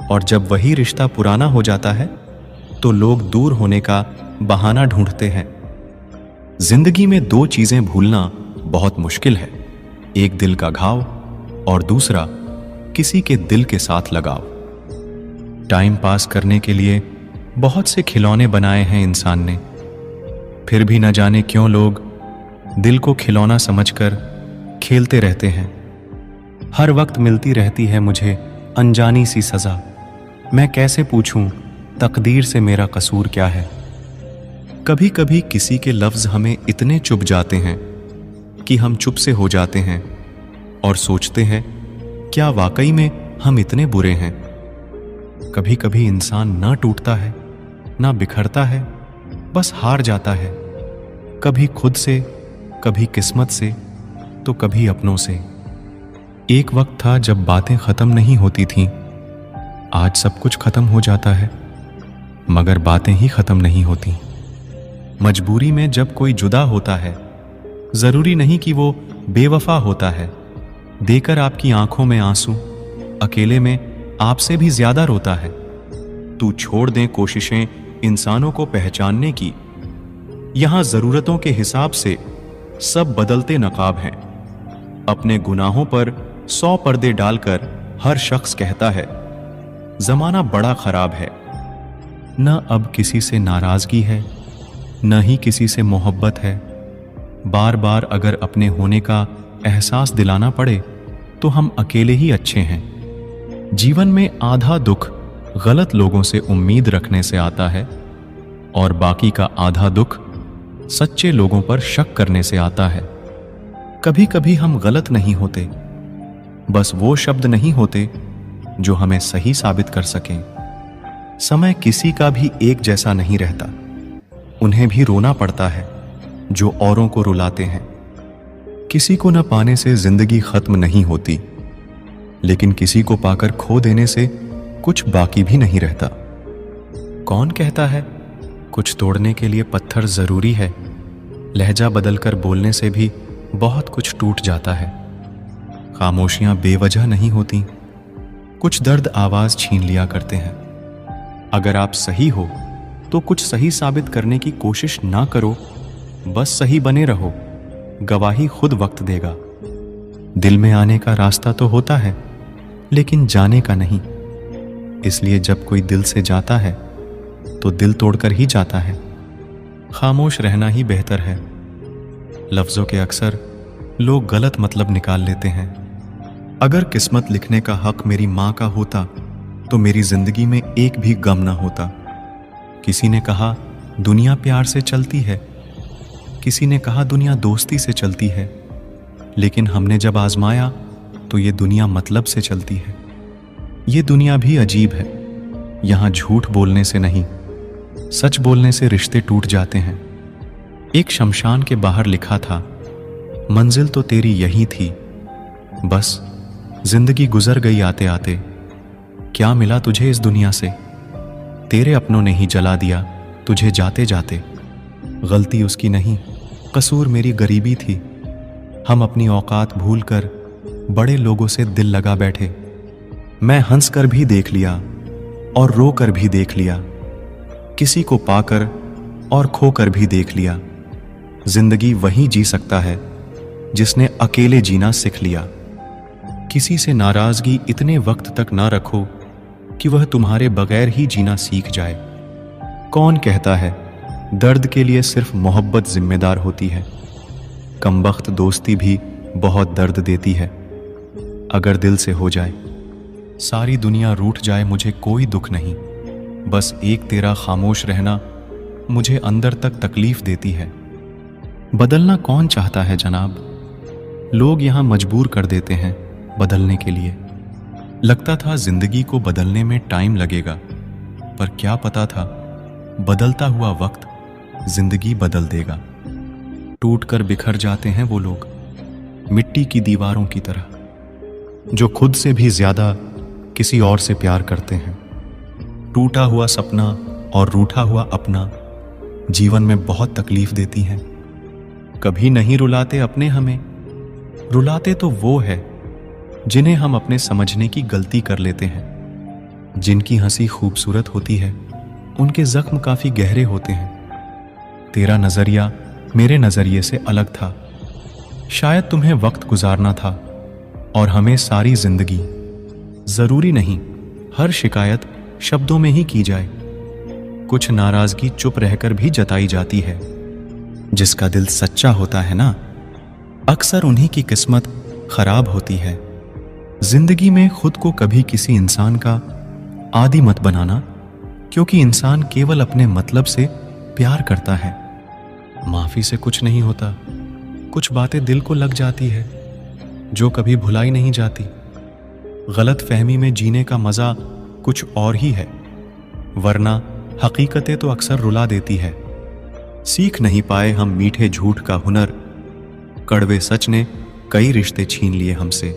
और जब वही रिश्ता पुराना हो जाता है तो लोग दूर होने का बहाना ढूंढते हैं। जिंदगी में दो चीजें भूलना बहुत मुश्किल है, एक दिल का घाव और दूसरा किसी के दिल के साथ लगाव। टाइम पास करने के लिए बहुत से खिलौने बनाए हैं इंसान ने, फिर भी न जाने क्यों लोग दिल को खिलौना समझकर खेलते रहते हैं। हर वक्त मिलती रहती है मुझे अनजानी सी सजा, मैं कैसे पूछूं तकदीर से मेरा कसूर क्या है। कभी कभी किसी के लफ्ज हमें इतने चुभ जाते हैं कि हम चुप से हो जाते हैं और सोचते हैं क्या वाकई में हम इतने बुरे हैं। कभी कभी इंसान ना टूटता है ना बिखरता है, बस हार जाता है, कभी खुद से, कभी किस्मत से, तो कभी अपनों से। एक वक्त था जब बातें खत्म नहीं होती थीं, आज सब कुछ खत्म हो जाता है मगर बातें ही खत्म नहीं होती। मजबूरी में जब कोई जुदा होता है जरूरी नहीं कि वो बेवफा होता है, देकर आपकी आंखों में आंसू अकेले में आपसे भी ज्यादा रोता है। तू छोड़ दे कोशिशें इंसानों को पहचानने की, यहां जरूरतों के हिसाब से सब बदलते नकाब हैं। अपने गुनाहों पर 100 पर्दे डालकर हर शख्स कहता है जमाना बड़ा खराब है। न अब किसी से नाराजगी है, न ही किसी से मोहब्बत है। बार बार अगर अपने होने का एहसास दिलाना पड़े तो हम अकेले ही अच्छे हैं। जीवन में आधा दुख गलत लोगों से उम्मीद रखने से आता है और बाकी का आधा दुख सच्चे लोगों पर शक करने से आता है। कभी कभी हम गलत नहीं होते, बस वो शब्द नहीं होते जो हमें सही साबित कर सकें। समय किसी का भी एक जैसा नहीं रहता, उन्हें भी रोना पड़ता है जो औरों को रुलाते हैं। किसी को न पाने से जिंदगी खत्म नहीं होती, लेकिन किसी को पाकर खो देने से कुछ बाकी भी नहीं रहता। कौन कहता है कुछ तोड़ने के लिए पत्थर जरूरी है, लहजा बदलकर बोलने से भी बहुत कुछ टूट जाता है। खामोशियां बेवजह नहीं होती, कुछ दर्द आवाज छीन लिया करते हैं। अगर आप सही हो तो कुछ सही साबित करने की कोशिश ना करो, बस सही बने रहो, गवाही खुद वक्त देगा। दिल में आने का रास्ता तो होता है लेकिन जाने का नहीं, इसलिए जब कोई दिल से जाता है तो दिल तोड़कर ही जाता है। खामोश रहना ही बेहतर है। लफ्जों के अक्सर लोग गलत मतलब निकाल लेते हैं। अगर किस्मत लिखने का हक मेरी मां का होता तो मेरी जिंदगी में एक भी गम ना होता। किसी ने कहा दुनिया प्यार से चलती है, किसी ने कहा दुनिया दोस्ती से चलती है, लेकिन हमने जब आजमाया तो ये दुनिया मतलब से चलती है। ये दुनिया भी अजीब है, यहां झूठ बोलने से नहीं, सच बोलने से रिश्ते टूट जाते हैं। एक शमशान के बाहर लिखा था मंजिल तो तेरी यही थी, बस जिंदगी गुजर गई आते आते। क्या मिला तुझे इस दुनिया से, तेरे अपनों ने ही जला दिया तुझे जाते जाते। गलती उसकी नहीं, कसूर मेरी गरीबी थी। हम अपनी औकात भूलकर बड़े लोगों से दिल लगा बैठे। मैं हंसकर भी देख लिया और रोकर भी देख लिया, किसी को पाकर और खोकर भी देख लिया। जिंदगी वही जी सकता है जिसने अकेले जीना सीख लिया। किसी से नाराजगी इतने वक्त तक ना रखो कि वह तुम्हारे बगैर ही जीना सीख जाए। कौन कहता है दर्द के लिए सिर्फ मोहब्बत जिम्मेदार होती है। कमबख्त दोस्ती भी बहुत दर्द देती है अगर दिल से हो जाए। सारी दुनिया रूठ जाए मुझे कोई दुख नहीं, बस एक तेरा खामोश रहना मुझे अंदर तक तकलीफ देती है। बदलना कौन चाहता है जनाब, लोग यहां मजबूर कर देते हैं बदलने के लिए। लगता था जिंदगी को बदलने में टाइम लगेगा, पर क्या पता था बदलता हुआ वक्त जिंदगी बदल देगा। टूटकर बिखर जाते हैं वो लोग मिट्टी की दीवारों की तरह, जो खुद से भी ज्यादा किसी और से प्यार करते हैं। टूटा हुआ सपना और रूठा हुआ अपना जीवन में बहुत तकलीफ देती हैं। कभी नहीं रुलाते अपने हमें, रुलाते तो वो है जिन्हें हम अपने समझने की गलती कर लेते हैं। जिनकी हंसी खूबसूरत होती है, उनके जख्म काफी गहरे होते हैं। तेरा नजरिया मेरे नजरिए से अलग था। शायद तुम्हें वक्त गुजारना था और हमें सारी जिंदगी। जरूरी नहीं हर शिकायत शब्दों में ही की जाए। कुछ नाराजगी चुप रहकर भी जताई जाती है। जिसका दिल सच्चा होता है ना, अक्सर उन्हीं की किस्मत खराब होती है। जिंदगी में खुद को कभी किसी इंसान का आदी मत बनाना, क्योंकि इंसान केवल अपने मतलब से प्यार करता है। माफी से कुछ नहीं होता। कुछ बातें दिल को लग जाती है जो कभी भुलाई नहीं जाती। गलत फहमी में जीने का मजा कुछ और ही है, वरना हकीकतें तो अक्सर रुला देती है। सीख नहीं पाए हम मीठे झूठ का हुनर, कड़वे सच ने कई रिश्ते छीन लिए हमसे।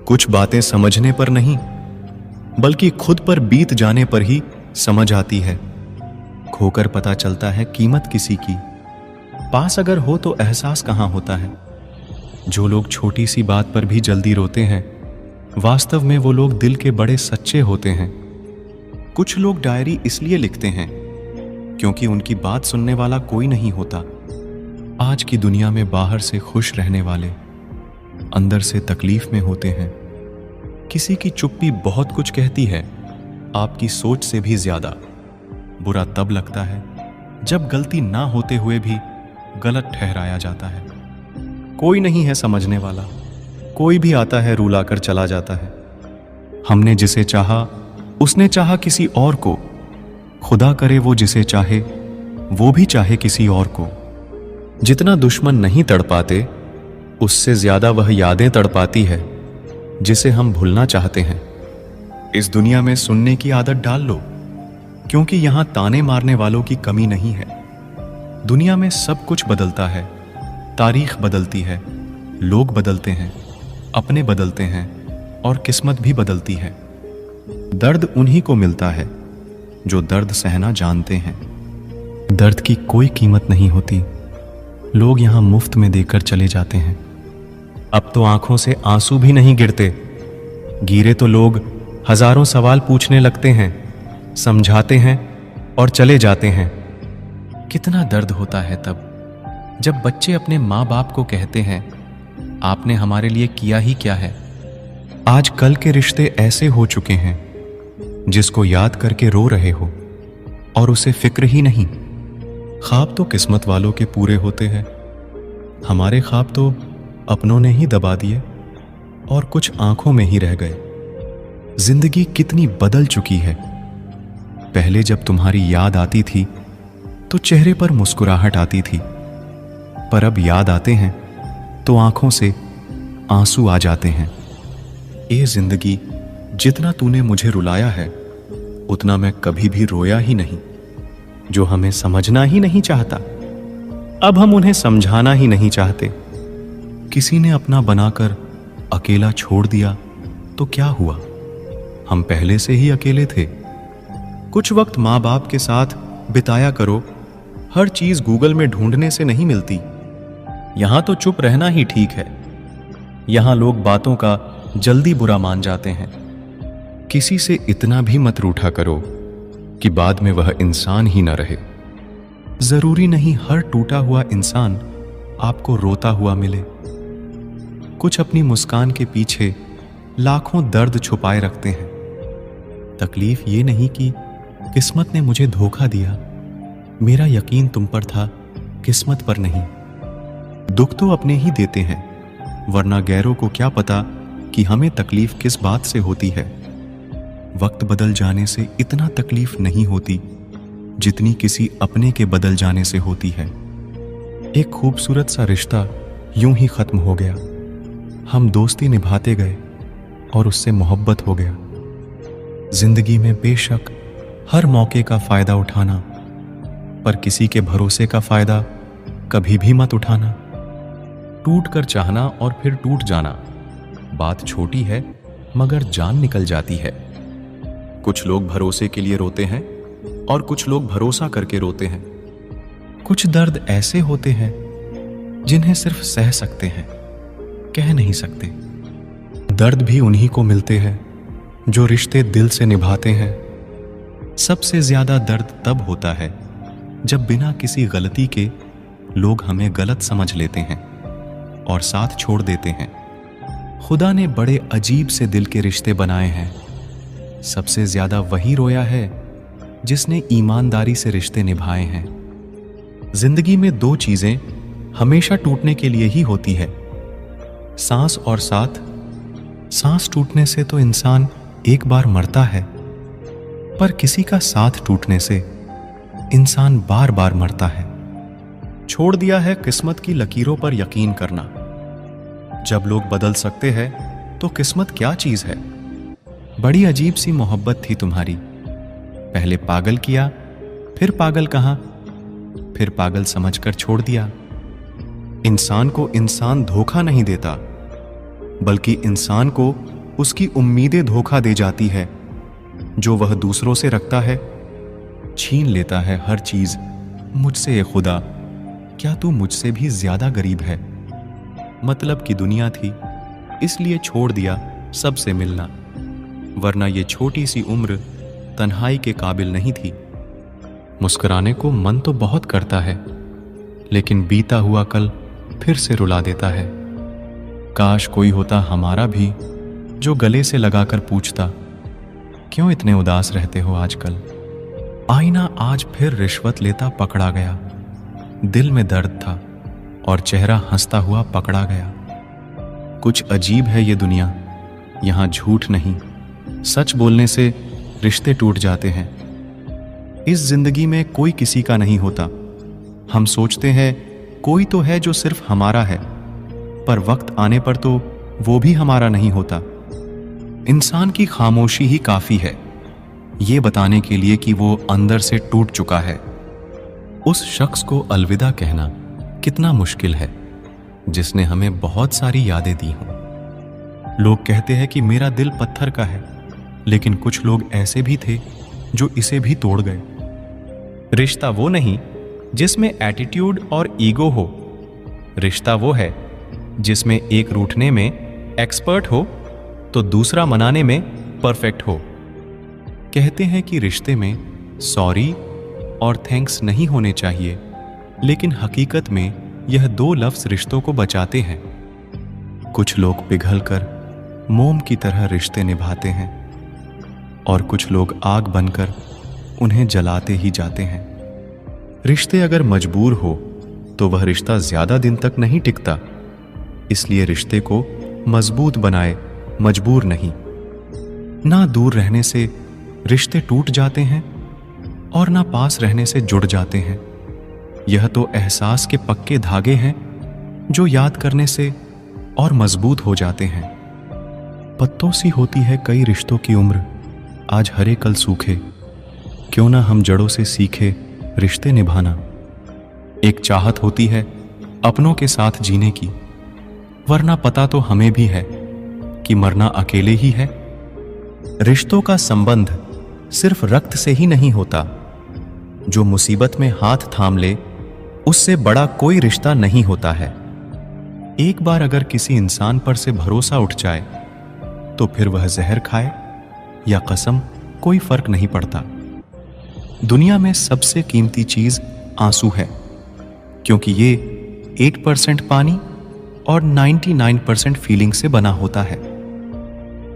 कुछ बातें समझने पर नहीं, बल्कि खुद पर बीत जाने पर ही समझ आती है। खोकर पता चलता है कीमत किसी की, पास अगर हो तो एहसास कहां होता है। जो लोग छोटी सी बात पर भी जल्दी रोते हैं, वास्तव में वो लोग दिल के बड़े सच्चे होते हैं। कुछ लोग डायरी इसलिए लिखते हैं क्योंकि उनकी बात सुनने वाला कोई नहीं होता। आज की दुनिया में बाहर से खुश रहने वाले अंदर से तकलीफ में होते हैं। किसी की चुप्पी बहुत कुछ कहती है, आपकी सोच से भी ज्यादा। बुरा तब लगता है जब गलती ना होते हुए भी गलत ठहराया जाता है। कोई नहीं है समझने वाला, कोई भी आता है रुला कर चला जाता है। हमने जिसे चाहा उसने चाहा किसी और को। खुदा करे वो जिसे चाहे वो भी चाहे किसी और को। जितना दुश्मन नहीं तड़पाते, उससे ज्यादा वह यादें तड़पाती है जिसे हम भूलना चाहते हैं। इस दुनिया में सुनने की आदत डाल लो, क्योंकि यहां ताने मारने वालों की कमी नहीं है। दुनिया में सब कुछ बदलता है, तारीख बदलती है, लोग बदलते हैं, अपने बदलते हैं और किस्मत भी बदलती है। दर्द उन्हीं को मिलता है जो दर्द सहना जानते हैं। दर्द की कोई कीमत नहीं होती, लोग यहां मुफ्त में देकर चले जाते हैं। अब तो आंखों से आंसू भी नहीं गिरते, गिरे तो लोग हजारों सवाल पूछने लगते हैं, समझाते हैं और चले जाते हैं। कितना दर्द होता है तब जब बच्चे अपने माँ बाप को कहते हैं, आपने हमारे लिए किया ही क्या है। आज कल के रिश्ते ऐसे हो चुके हैं जिसको याद करके रो रहे हो और उसे फिक्र ही नहीं। ख्वाब तो किस्मत वालों के पूरे होते हैं, हमारे ख्वाब तो अपनों ने ही दबा दिए और कुछ आंखों में ही रह गए। जिंदगी कितनी बदल चुकी है। पहले जब तुम्हारी याद आती थी तो चेहरे पर मुस्कुराहट आती थी, पर अब याद आते हैं तो आंखों से आंसू आ जाते हैं। ए जिंदगी, जितना तूने मुझे रुलाया है उतना मैं कभी भी रोया ही नहीं। जो हमें समझना ही नहीं चाहता, अब हम उन्हें समझाना ही नहीं चाहते। किसी ने अपना बनाकर अकेला छोड़ दिया तो क्या हुआ, हम पहले से ही अकेले थे। कुछ वक्त माँ बाप के साथ बिताया करो, हर चीज गूगल में ढूंढने से नहीं मिलती। यहां तो चुप रहना ही ठीक है। यहां लोग बातों का जल्दी बुरा मान जाते हैं। किसी से इतना भी मत रूठा करो कि बाद में वह इंसान ही न रहे। जरूरी नहीं हर टूटा हुआ इंसान आपको रोता हुआ मिले। कुछ अपनी मुस्कान के पीछे लाखों दर्द छुपाए रखते हैं। तकलीफ ये नहीं कि किस्मत ने मुझे धोखा दिया, मेरा यकीन तुम पर था, किस्मत पर नहीं। दुख तो अपने ही देते हैं, वरना गैरों को क्या पता कि हमें तकलीफ किस बात से होती है। वक्त बदल जाने से इतना तकलीफ नहीं होती जितनी किसी अपने के बदल जाने से होती है। एक खूबसूरत सा रिश्ता यूं ही खत्म हो गया। हम दोस्ती निभाते गए और उससे मोहब्बत हो गया। जिंदगी में बेशक हर मौके का फायदा उठाना, पर किसी के भरोसे का फायदा कभी भी मत उठाना। टूट कर चाहना और फिर टूट जाना, बात छोटी है मगर जान निकल जाती है। कुछ लोग भरोसे के लिए रोते हैं और कुछ लोग भरोसा करके रोते हैं। कुछ दर्द ऐसे होते हैं जिन्हें सिर्फ सह सकते हैं, कह नहीं सकते। दर्द भी उन्हीं को मिलते हैं जो रिश्ते दिल से निभाते हैं। सबसे ज्यादा दर्द तब होता है जब बिना किसी गलती के लोग हमें गलत समझ लेते हैं और साथ छोड़ देते हैं। खुदा ने बड़े अजीब से दिल के रिश्ते बनाए हैं। सबसे ज्यादा वही रोया है जिसने ईमानदारी से रिश्ते निभाए हैं। जिंदगी में दो चीजें हमेशा टूटने के लिए ही होती है, सांस और साथ। सांस टूटने से तो इंसान एक बार मरता है, पर किसी का साथ टूटने से इंसान बार बार मरता है। छोड़ दिया है किस्मत की लकीरों पर यकीन करना। जब लोग बदल सकते हैं तो किस्मत क्या चीज है। बड़ी अजीब सी मोहब्बत थी तुम्हारी। पहले पागल किया, फिर पागल कहा, फिर पागल समझकर छोड़ दिया। इंसान को इंसान धोखा नहीं देता, बल्कि इंसान को उसकी उम्मीदें धोखा दे जाती है जो वह दूसरों से रखता है। छीन लेता है हर चीज मुझसे। ये खुदा, क्या तू मुझसे भी ज्यादा गरीब है। मतलब की दुनिया थी, इसलिए छोड़ दिया सबसे मिलना, वरना ये छोटी सी उम्र तन्हाई के काबिल नहीं थी। मुस्कुराने को मन तो बहुत करता है, लेकिन बीता हुआ कल फिर से रुला देता है। काश कोई होता हमारा भी जो गले से लगाकर पूछता, क्यों इतने उदास रहते हो आजकल। आईना आज फिर रिश्वत लेता पकड़ा गया। दिल में दर्द था और चेहरा हंसता हुआ पकड़ा गया। कुछ अजीब है ये दुनिया, यहां झूठ नहीं, सच बोलने से रिश्ते टूट जाते हैं। इस जिंदगी में कोई किसी का नहीं होता। हम सोचते हैं कोई तो है जो सिर्फ हमारा है, पर वक्त आने पर तो वो भी हमारा नहीं होता। इंसान की खामोशी ही काफी है ये बताने के लिए कि वो अंदर से टूट चुका है। उस शख्स को अलविदा कहना कितना मुश्किल है जिसने हमें बहुत सारी यादें दी हों। लोग कहते हैं कि मेरा दिल पत्थर का है, लेकिन कुछ लोग ऐसे भी थे जो इसे भी तोड़ गए। रिश्ता वो नहीं जिसमें एटीट्यूड और ईगो हो। रिश्ता वो है जिसमें एक रूठने में एक्सपर्ट हो तो दूसरा मनाने में परफेक्ट हो। कहते हैं कि रिश्ते में सॉरी और थैंक्स नहीं होने चाहिए, लेकिन हकीकत में यह दो लफ्ज रिश्तों को बचाते हैं। कुछ लोग पिघलकर मोम की तरह रिश्ते निभाते हैं और कुछ लोग आग बनकर उन्हें जलाते ही जाते हैं। रिश्ते अगर मजबूर हो तो वह रिश्ता ज्यादा दिन तक नहीं टिकता। इसलिए रिश्ते को मजबूत बनाए, मजबूर नहीं। ना दूर रहने से रिश्ते टूट जाते हैं और ना पास रहने से जुड़ जाते हैं। यह तो एहसास के पक्के धागे हैं जो याद करने से और मजबूत हो जाते हैं। पत्तों सी होती है कई रिश्तों की उम्र, आज हरे कल सूखे। क्यों ना हम जड़ों से सीखे रिश्ते निभाना। एक चाहत होती है अपनों के साथ जीने की, वरना पता तो हमें भी है कि मरना अकेले ही है। रिश्तों का संबंध सिर्फ रक्त से ही नहीं होता। जो मुसीबत में हाथ थाम ले उससे बड़ा कोई रिश्ता नहीं होता है। एक बार अगर किसी इंसान पर से भरोसा उठ जाए तो फिर वह जहर खाए या कसम, कोई फर्क नहीं पड़ता। दुनिया में सबसे कीमती चीज आंसू है, क्योंकि ये 8% पानी और 99% फीलिंग से बना होता है।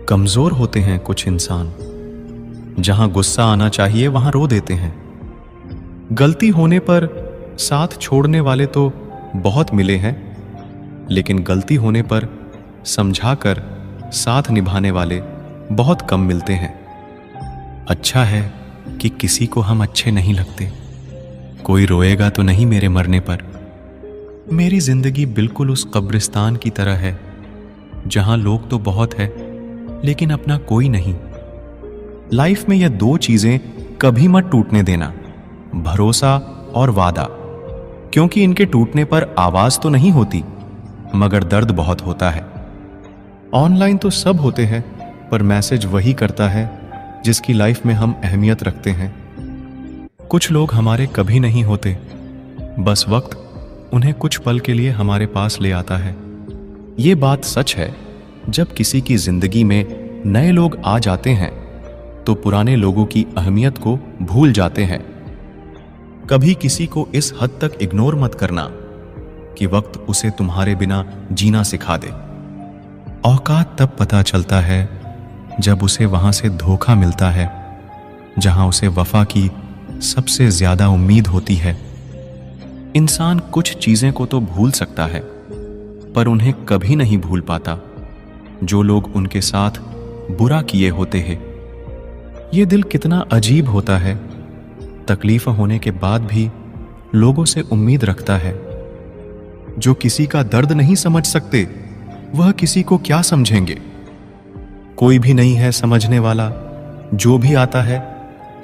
कमजोर होते हैं कुछ इंसान, जहां गुस्सा आना चाहिए वहां रो देते हैं। गलती होने पर साथ छोड़ने वाले तो बहुत मिले हैं, लेकिन गलती होने पर समझाकर साथ निभाने वाले बहुत कम मिलते हैं। अच्छा है कि किसी को हम अच्छे नहीं लगते। कोई रोएगा तो नहीं मेरे मरने पर। मेरी जिंदगी बिल्कुल उस कब्रिस्तान की तरह है जहां लोग तो बहुत है लेकिन अपना कोई नहीं। लाइफ में यह दो चीजें कभी मत टूटने देना, भरोसा और वादा, क्योंकि इनके टूटने पर आवाज तो नहीं होती मगर दर्द बहुत होता है। ऑनलाइन तो सब होते हैं, पर मैसेज वही करता है जिसकी लाइफ में हम अहमियत रखते हैं। कुछ लोग हमारे कभी नहीं होते, बस वक्त उन्हें कुछ पल के लिए हमारे पास ले आता है। ये बात सच है, जब किसी की जिंदगी में नए लोग आ जाते हैं तो पुराने लोगों की अहमियत को भूल जाते हैं। कभी किसी को इस हद तक इग्नोर मत करना कि वक्त उसे तुम्हारे बिना जीना सिखा दे। औकात तब पता चलता है जब उसे वहां से धोखा मिलता है जहां उसे वफा की सबसे ज्यादा उम्मीद होती है। इंसान कुछ चीजें को तो भूल सकता है, पर उन्हें कभी नहीं भूल पाता जो लोग उनके साथ बुरा किए होते हैं। ये दिल कितना अजीब होता है, तकलीफ होने के बाद भी लोगों से उम्मीद रखता है। जो किसी का दर्द नहीं समझ सकते, वह किसी को क्या समझेंगे। कोई भी नहीं है समझने वाला, जो भी आता है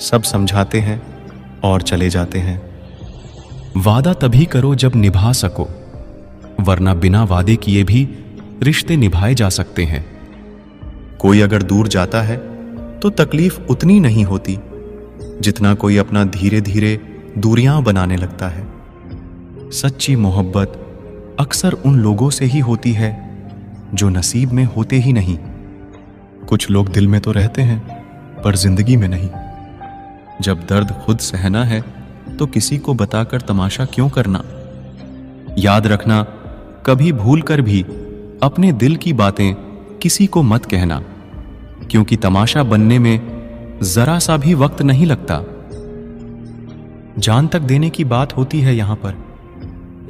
सब समझाते हैं और चले जाते हैं। वादा तभी करो जब निभा सको, वरना बिना वादे किए भी रिश्ते निभाए जा सकते हैं। कोई अगर दूर जाता है तो तकलीफ उतनी नहीं होती जितना कोई अपना धीरे धीरे दूरियां बनाने लगता है। सच्ची मोहब्बत अक्सर उन लोगों से ही होती है जो नसीब में होते ही नहीं। कुछ लोग दिल में तो रहते हैं पर जिंदगी में नहीं। जब दर्द खुद सहना है तो किसी को बताकर तमाशा क्यों करना। याद रखना, कभी भूल कर भी अपने दिल की बातें किसी को मत कहना, क्योंकि तमाशा बनने में जरा सा भी वक्त नहीं लगता। जान तक देने की बात होती है यहां पर।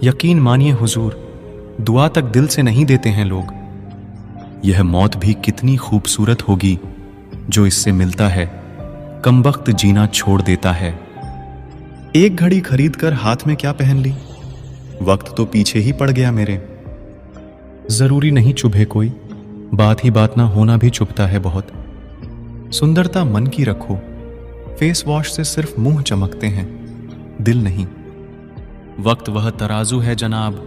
यकीन मानिए हुजूर, दुआ तक दिल से नहीं देते हैं लोग। यह मौत भी कितनी खूबसूरत होगी जो इससे मिलता है, कमबख्त जीना छोड़ देता है। एक घड़ी खरीद कर हाथ में क्या पहन ली, वक्त तो पीछे ही पड़ गया मेरे। जरूरी नहीं चुभे कोई, बात ही बात ना होना भी चुभता है बहुत। सुंदरता मन की रखो, फेस वॉश से सिर्फ मुंह चमकते हैं, दिल नहीं। वक्त वह तराजू है जनाब,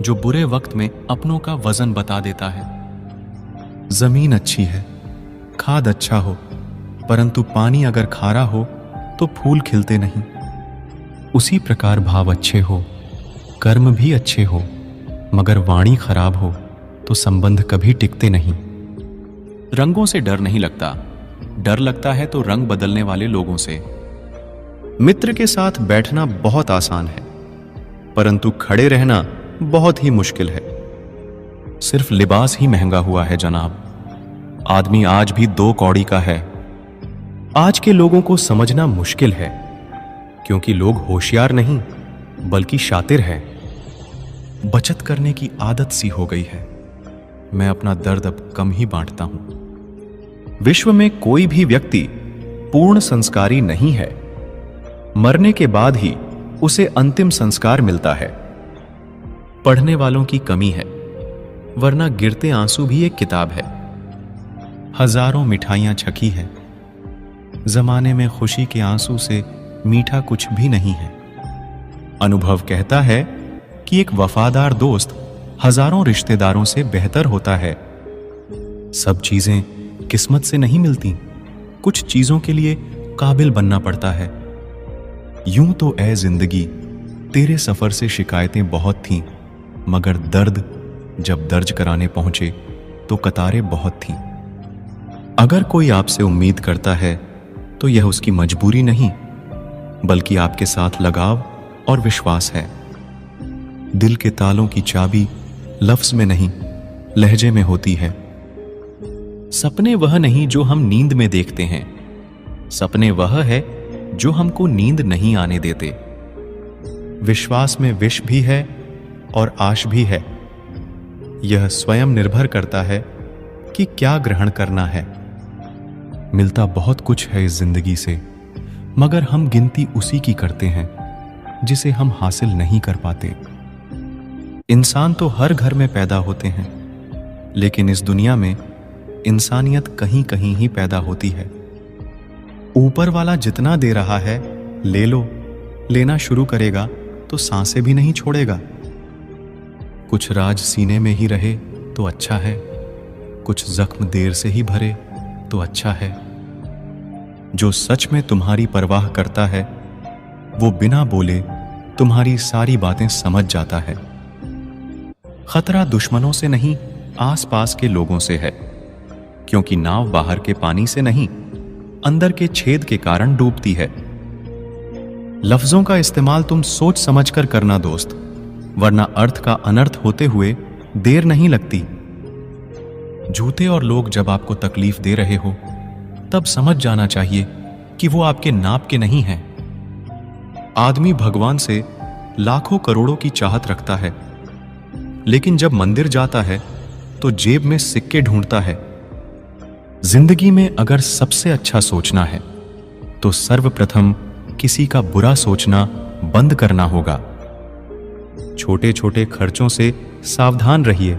जो बुरे वक्त में अपनों का वजन बता देता है। जमीन अच्छी है, खाद अच्छा हो, परंतु पानी अगर खारा हो तो फूल खिलते नहीं। उसी प्रकार भाव अच्छे हो, कर्म भी अच्छे हो, मगर वाणी खराब हो तो संबंध कभी टिकते नहीं। रंगों से डर नहीं लगता, डर लगता है तो रंग बदलने वाले लोगों से। मित्र के साथ बैठना बहुत आसान है, परंतु खड़े रहना बहुत ही मुश्किल है। सिर्फ लिबास ही महंगा हुआ है जनाब, आदमी आज भी 2 कौड़ी का है। आज के लोगों को समझना मुश्किल है, क्योंकि लोग होशियार नहीं बल्कि शातिर हैं। बचत करने की आदत सी हो गई है। मैं अपना दर्द अब कम ही बांटता हूं। विश्व में कोई भी व्यक्ति पूर्ण संस्कारी नहीं है। मरने के बाद ही उसे अंतिम संस्कार मिलता है। पढ़ने वालों की कमी है, वरना गिरते आंसू भी एक किताब है। हजारों मिठाइयां छकी है, जमाने में खुशी के आंसू से मीठा कुछ भी नहीं है। अनुभव कहता है कि एक वफादार दोस्त हजारों रिश्तेदारों से बेहतर होता है। सब चीजें किस्मत से नहीं मिलती, कुछ चीजों के लिए काबिल बनना पड़ता है। यूं तो ऐ जिंदगी तेरे सफर से शिकायतें बहुत थीं, मगर दर्द जब दर्ज कराने पहुंचे तो कतारें बहुत थीं। अगर कोई आपसे उम्मीद करता है तो यह उसकी मजबूरी नहीं, बल्कि आपके साथ लगाव और विश्वास है। दिल के तालों की चाबी लफ्ज में नहीं, लहजे में होती है। सपने वह नहीं जो हम नींद में देखते हैं, सपने वह है जो हमको नींद नहीं आने देते। विश्वास में विष भी है और आश भी है। यह स्वयं निर्भर करता है कि क्या ग्रहण करना है। मिलता बहुत कुछ है इस जिंदगी से, मगर हम गिनती उसी की करते हैं जिसे हम हासिल नहीं कर पाते। इंसान तो हर घर में पैदा होते हैं, लेकिन इस दुनिया में इंसानियत कहीं कहीं ही पैदा होती है। ऊपर वाला जितना दे रहा है ले लो, लेना शुरू करेगा तो सांसें भी नहीं छोड़ेगा। कुछ राज सीने में ही रहे तो अच्छा है, कुछ जख्म देर से ही भरे तो अच्छा है। जो सच में तुम्हारी परवाह करता है वो बिना बोले तुम्हारी सारी बातें समझ जाता है। खतरा दुश्मनों से नहीं, आसपास के लोगों से है, क्योंकि नाव बाहर के पानी से नहीं, अंदर के छेद के कारण डूबती है। लफ्जों का इस्तेमाल तुम सोच समझकर करना दोस्त, वरना अर्थ का अनर्थ होते हुए देर नहीं लगती। झूठे और लोग जब आपको तकलीफ दे रहे हो, तब समझ जाना चाहिए कि वो आपके नाप के नहीं हैं। आदमी भगवान से लाखों करोड़ों की चाहत रखता है, लेकिन जब मंदिर जाता है तो जेब में सिक्के ढूंढता है। जिंदगी में अगर सबसे अच्छा सोचना है तो सर्वप्रथम किसी का बुरा सोचना बंद करना होगा। छोटे छोटे खर्चों से सावधान रहिए,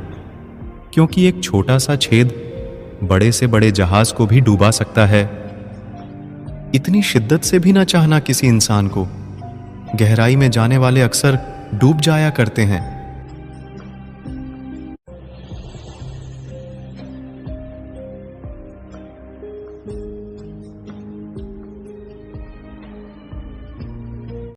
क्योंकि एक छोटा सा छेद बड़े से बड़े जहाज को भी डूबा सकता है। इतनी शिद्दत से भी ना चाहना किसी इंसान को। गहराई में जाने वाले अक्सर डूब जाया करते हैं।